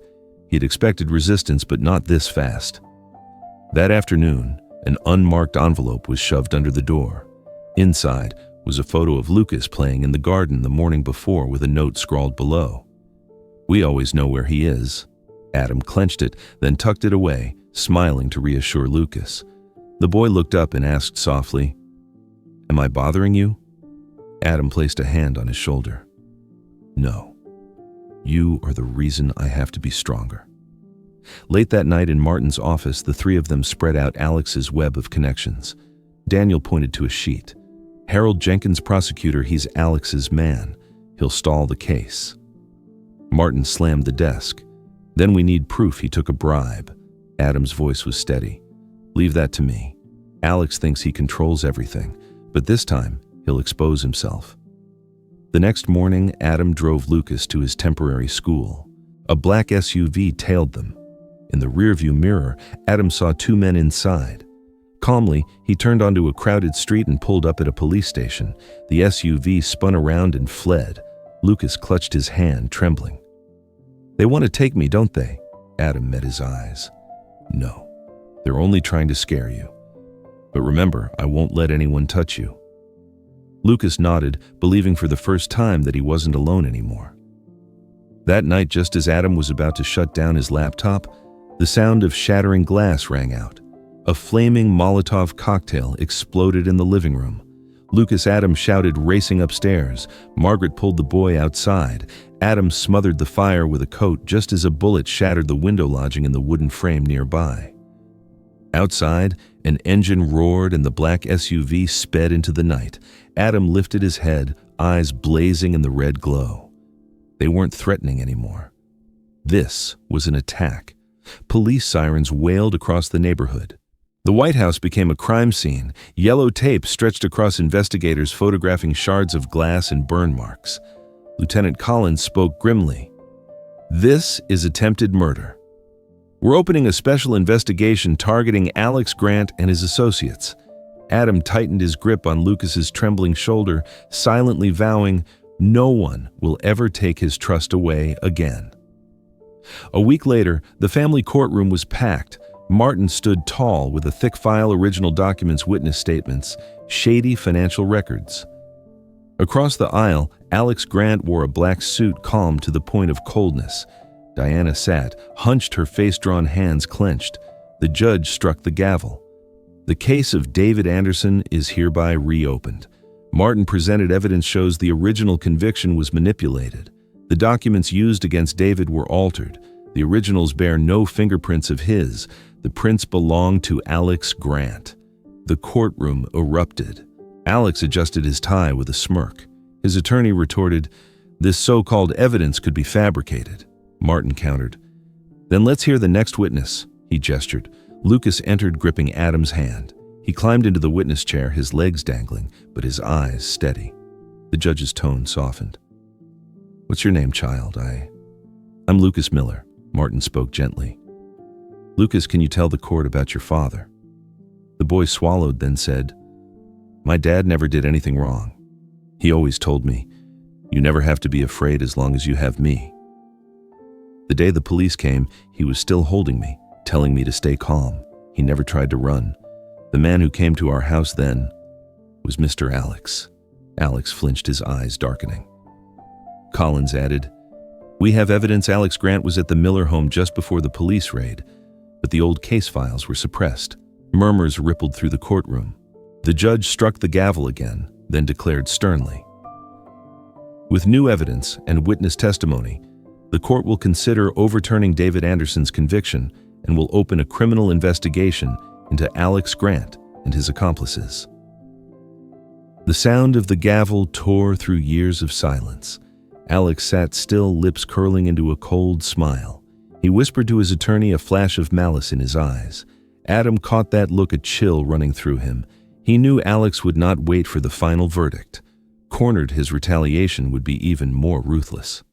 He had expected resistance, but not this fast. That afternoon, an unmarked envelope was shoved under the door. Inside was a photo of Lucas playing in the garden the morning before with a note scrawled below. "We always know where he is." Adam clenched it, then tucked it away, smiling to reassure Lucas. The boy looked up and asked softly, "Am I bothering you?" Adam placed a hand on his shoulder. "No. You are the reason I have to be stronger." Late that night in Martin's office, the three of them spread out Alex's web of connections. Daniel pointed to a sheet. "Harold Jenkins, prosecutor, he's Alex's man. He'll stall the case." Martin slammed the desk. "Then we need proof he took a bribe." Adam's voice was steady. "Leave that to me. Alex thinks he controls everything, but this time he'll expose himself." The next morning, Adam drove Lucas to his temporary school. A black SUV tailed them. In the rearview mirror, Adam saw two men inside. Calmly, he turned onto a crowded street and pulled up at a police station. The SUV spun around and fled. Lucas clutched his hand, trembling. "They want to take me, don't they?" Adam met his eyes. "No, they're only trying to scare you. But remember, I won't let anyone touch you." Lucas nodded, believing for the first time that he wasn't alone anymore. That night, just as Adam was about to shut down his laptop, the sound of shattering glass rang out. A flaming Molotov cocktail exploded in the living room. Lucas Adams shouted, racing upstairs. Margaret pulled the boy outside. Adam smothered the fire with a coat just as a bullet shattered the window lodging in the wooden frame nearby. Outside, an engine roared and the black SUV sped into the night. Adam lifted his head, eyes blazing in the red glow. They weren't threatening anymore. This was an attack. Police sirens wailed across the neighborhood. The White House became a crime scene. Yellow tape stretched across investigators photographing shards of glass and burn marks. Lieutenant Collins spoke grimly. "This is attempted murder. We're opening a special investigation targeting Alex Grant and his associates." Adam tightened his grip on Lucas's trembling shoulder, silently vowing, no one will ever take his trust away again. A week later, the family courtroom was packed. Martin stood tall with a thick file, original documents, witness statements, shady financial records. Across the aisle, Alex Grant wore a black suit, calm to the point of coldness. Diana sat, hunched, her face-drawn hands clenched. The judge struck the gavel. The case of David Anderson is hereby reopened. Martin presented evidence shows the original conviction was manipulated. The documents used against David were altered. The originals bear no fingerprints of his. The prints belong to Alex Grant. The courtroom erupted. Alex adjusted his tie with a smirk. His attorney retorted, "This so-called evidence could be fabricated." Martin countered, "Then let's hear the next witness." He gestured. Lucas entered, gripping Adam's hand. He climbed into the witness chair, his legs dangling, but his eyes steady. The judge's tone softened. "What's your name, child?" I'm Lucas Miller," Martin spoke gently. "Lucas, can you tell the court about your father?" The boy swallowed, then said, "My dad never did anything wrong. He always told me, you never have to be afraid as long as you have me." The day the police came, he was still holding me, telling me to stay calm. He never tried to run. The man who came to our house then was Mr. Alex. Alex flinched, his eyes darkening. Collins added, "We have evidence Alex Grant was at the Miller home just before the police raid, but the old case files were suppressed." Murmurs rippled through the courtroom. The judge struck the gavel again, then declared sternly, "With new evidence and witness testimony, the court will consider overturning David Anderson's conviction and will open a criminal investigation into Alex Grant and his accomplices." The sound of the gavel tore through years of silence. Alex sat still, lips curling into a cold smile. He whispered to his attorney, a flash of malice in his eyes. Adam caught that look, a chill running through him. He knew Alex would not wait for the final verdict. Cornered, his retaliation would be even more ruthless.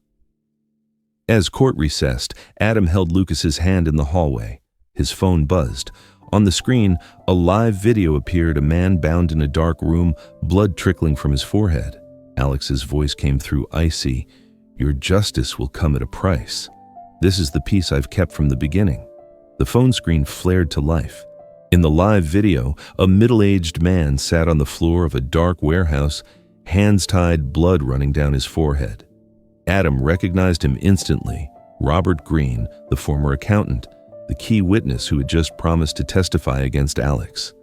As court recessed, Adam held Lucas's hand in the hallway. His phone buzzed. On the screen, a live video appeared, a man bound in a dark room, blood trickling from his forehead. Alex's voice came through, icy, "Your justice will come at a price. This is the peace I've kept from the beginning." The phone screen flared to life. In the live video, a middle-aged man sat on the floor of a dark warehouse, hands tied, blood running down his forehead. Adam recognized him instantly. Robert Green, the former accountant, the key witness who had just promised to testify against Alex.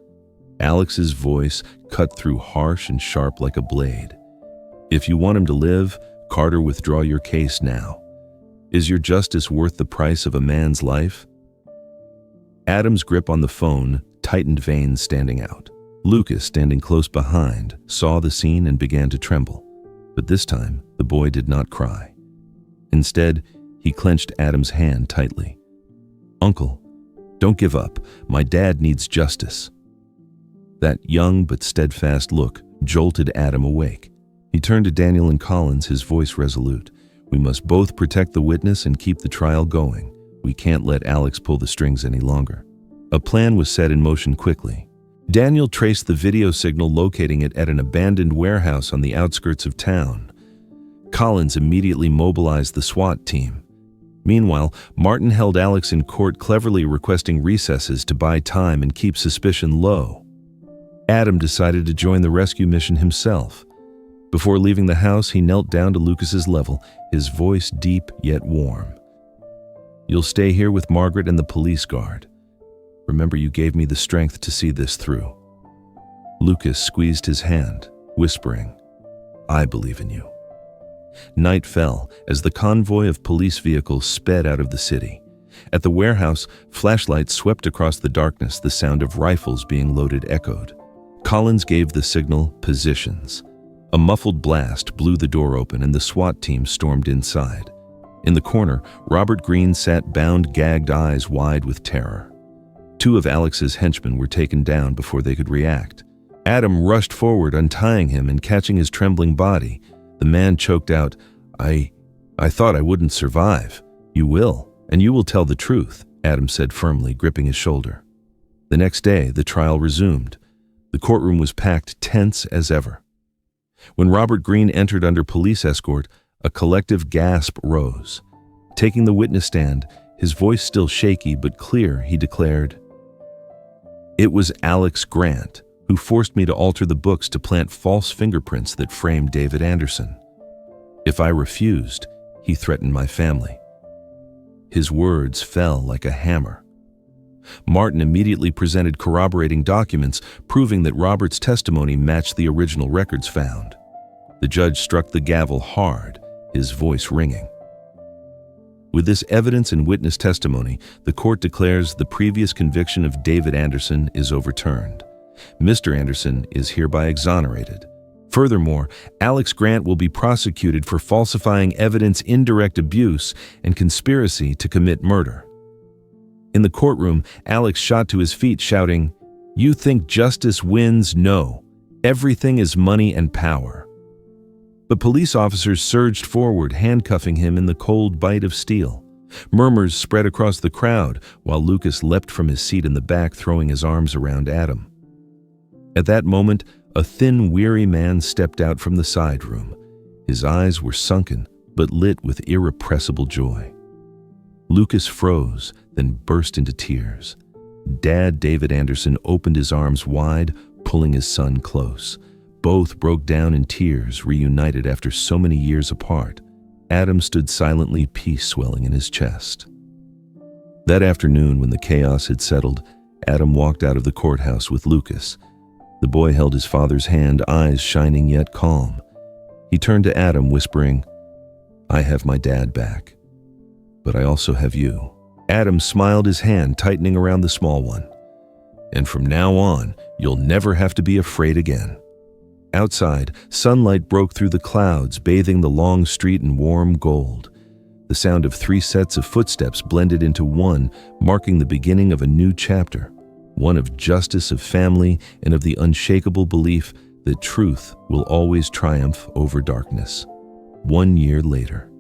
Alex's voice cut through, harsh and sharp like a blade. "If you want him to live, Carter, withdraw your case now. Is your justice worth the price of a man's life?" Adam's grip on the phone tightened, veins standing out. Lucas, standing close behind, saw the scene and began to tremble. But this time, the boy did not cry. Instead, he clenched Adam's hand tightly. "Uncle, don't give up. My dad needs justice." That young but steadfast look jolted Adam awake. He turned to Daniel and Collins, his voice resolute. "We must both protect the witness and keep the trial going. We can't let Alex pull the strings any longer." A plan was set in motion quickly. Daniel traced the video signal, locating it at an abandoned warehouse on the outskirts of town. Collins immediately mobilized the SWAT team. Meanwhile, Martin held Alex in court, cleverly requesting recesses to buy time and keep suspicion low. Adam decided to join the rescue mission himself. Before leaving the house, he knelt down to Lucas's level, his voice deep yet warm. "You'll stay here with Margaret and the police guard. Remember, you gave me the strength to see this through." Lucas squeezed his hand, whispering, "I believe in you." Night fell as the convoy of police vehicles sped out of the city. At the warehouse, flashlights swept across the darkness, the sound of rifles being loaded echoed. Collins gave the signal, "Positions." A muffled blast blew the door open and the SWAT team stormed inside. In the corner, Robert Greene sat bound, gagged, eyes wide with terror. Two of Alex's henchmen were taken down before they could react. Adam rushed forward, untying him and catching his trembling body. The man choked out, I thought I wouldn't survive." "You will, and you will tell the truth," Adam said firmly, gripping his shoulder. The next day, the trial resumed. The courtroom was packed, tense as ever. When Robert Greene entered under police escort, a collective gasp rose. Taking the witness stand, his voice still shaky but clear, he declared, "It was Alex Grant who forced me to alter the books to plant false fingerprints that framed David Anderson. If I refused, he threatened my family." His words fell like a hammer. Martin immediately presented corroborating documents proving that Robert's testimony matched the original records found. The judge struck the gavel hard, his voice ringing. With this evidence and witness testimony, the court declares the previous conviction of David Anderson is overturned. Mr. Anderson is hereby exonerated. Furthermore, Alex Grant will be prosecuted for falsifying evidence, indirect abuse, and conspiracy to commit murder. In the courtroom, Alex shot to his feet, shouting, "You think justice wins? No. Everything is money and power." But police officers surged forward, handcuffing him in the cold bite of steel. Murmurs spread across the crowd, while Lucas leapt from his seat in the back, throwing his arms around Adam. At that moment, a thin, weary man stepped out from the side room. His eyes were sunken, but lit with irrepressible joy. Lucas froze, then burst into tears. Dad David Anderson opened his arms wide, pulling his son close. Both broke down in tears, reunited after so many years apart. Adam stood silently, peace swelling in his chest. That afternoon, when the chaos had settled, Adam walked out of the courthouse with Lucas. The boy held his father's hand, eyes shining yet calm. He turned to Adam, whispering, "I have my dad back, but I also have you." Adam smiled, his hand tightening around the small one. "And from now on, you'll never have to be afraid again." Outside, sunlight broke through the clouds, bathing the long street in warm gold. The sound of 3 sets of footsteps blended into one, marking the beginning of a new chapter, one of justice, of family, and of the unshakable belief that truth will always triumph over darkness. 1 year later,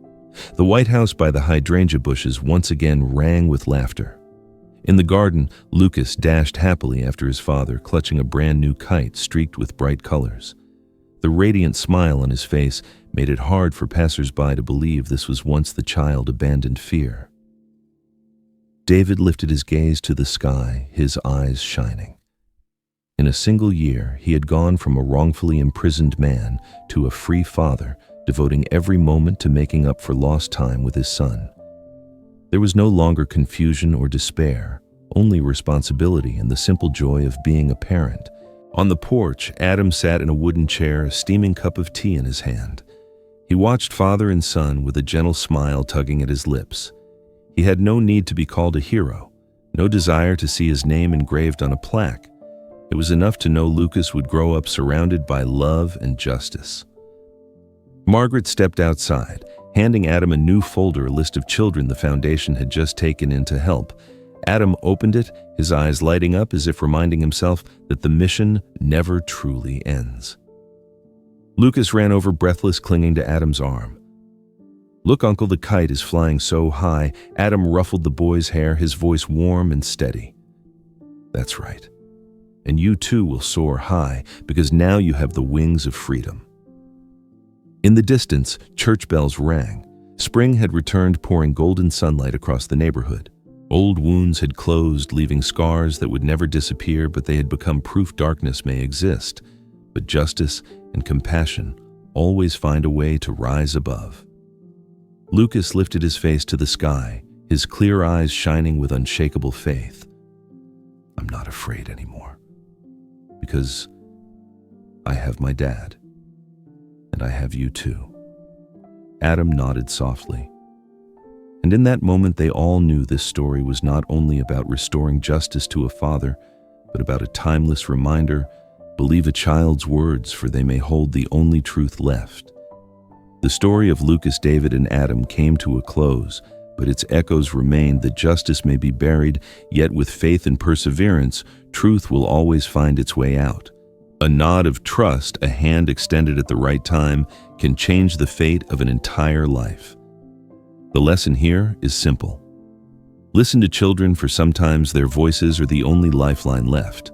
the White House by the hydrangea bushes once again rang with laughter. In the garden, Lucas dashed happily after his father, clutching a brand new kite streaked with bright colors. The radiant smile on his face made it hard for passers-by to believe this was once the child abandoned fear. David lifted his gaze to the sky, his eyes shining. In a single year, he had gone from a wrongfully imprisoned man to a free father, devoting every moment to making up for lost time with his son. There was no longer confusion or despair, only responsibility and the simple joy of being a parent. On the porch, Adam sat in a wooden chair, a steaming cup of tea in his hand. He watched father and son with a gentle smile tugging at his lips. He had no need to be called a hero, no desire to see his name engraved on a plaque. It was enough to know Lucas would grow up surrounded by love and justice. Margaret stepped outside, handing Adam a new folder, a list of children the foundation had just taken in to help. Adam opened it, his eyes lighting up as if reminding himself that the mission never truly ends. Lucas ran over, breathless, clinging to Adam's arm. "Look, Uncle, the kite is flying so high." Adam ruffled the boy's hair, his voice warm and steady. "That's right. And you too will soar high, because now you have the wings of freedom." In the distance, church bells rang. Spring had returned, pouring golden sunlight across the neighborhood. Old wounds had closed, leaving scars that would never disappear, but they had become proof darkness may exist. But justice and compassion always find a way to rise above. Lucas lifted his face to the sky, his clear eyes shining with unshakable faith. I'm not afraid anymore, because I have my dad, and I have you too. Adam nodded softly. And in that moment, they all knew this story was not only about restoring justice to a father, but about a timeless reminder: believe a child's words, for they may hold the only truth left. The story of Lucas, David, and Adam came to a close, but its echoes remained that justice may be buried, yet with faith and perseverance, truth will always find its way out. A nod of trust, a hand extended at the right time, can change the fate of an entire life. The lesson here is simple. Listen to children, for sometimes their voices are the only lifeline left.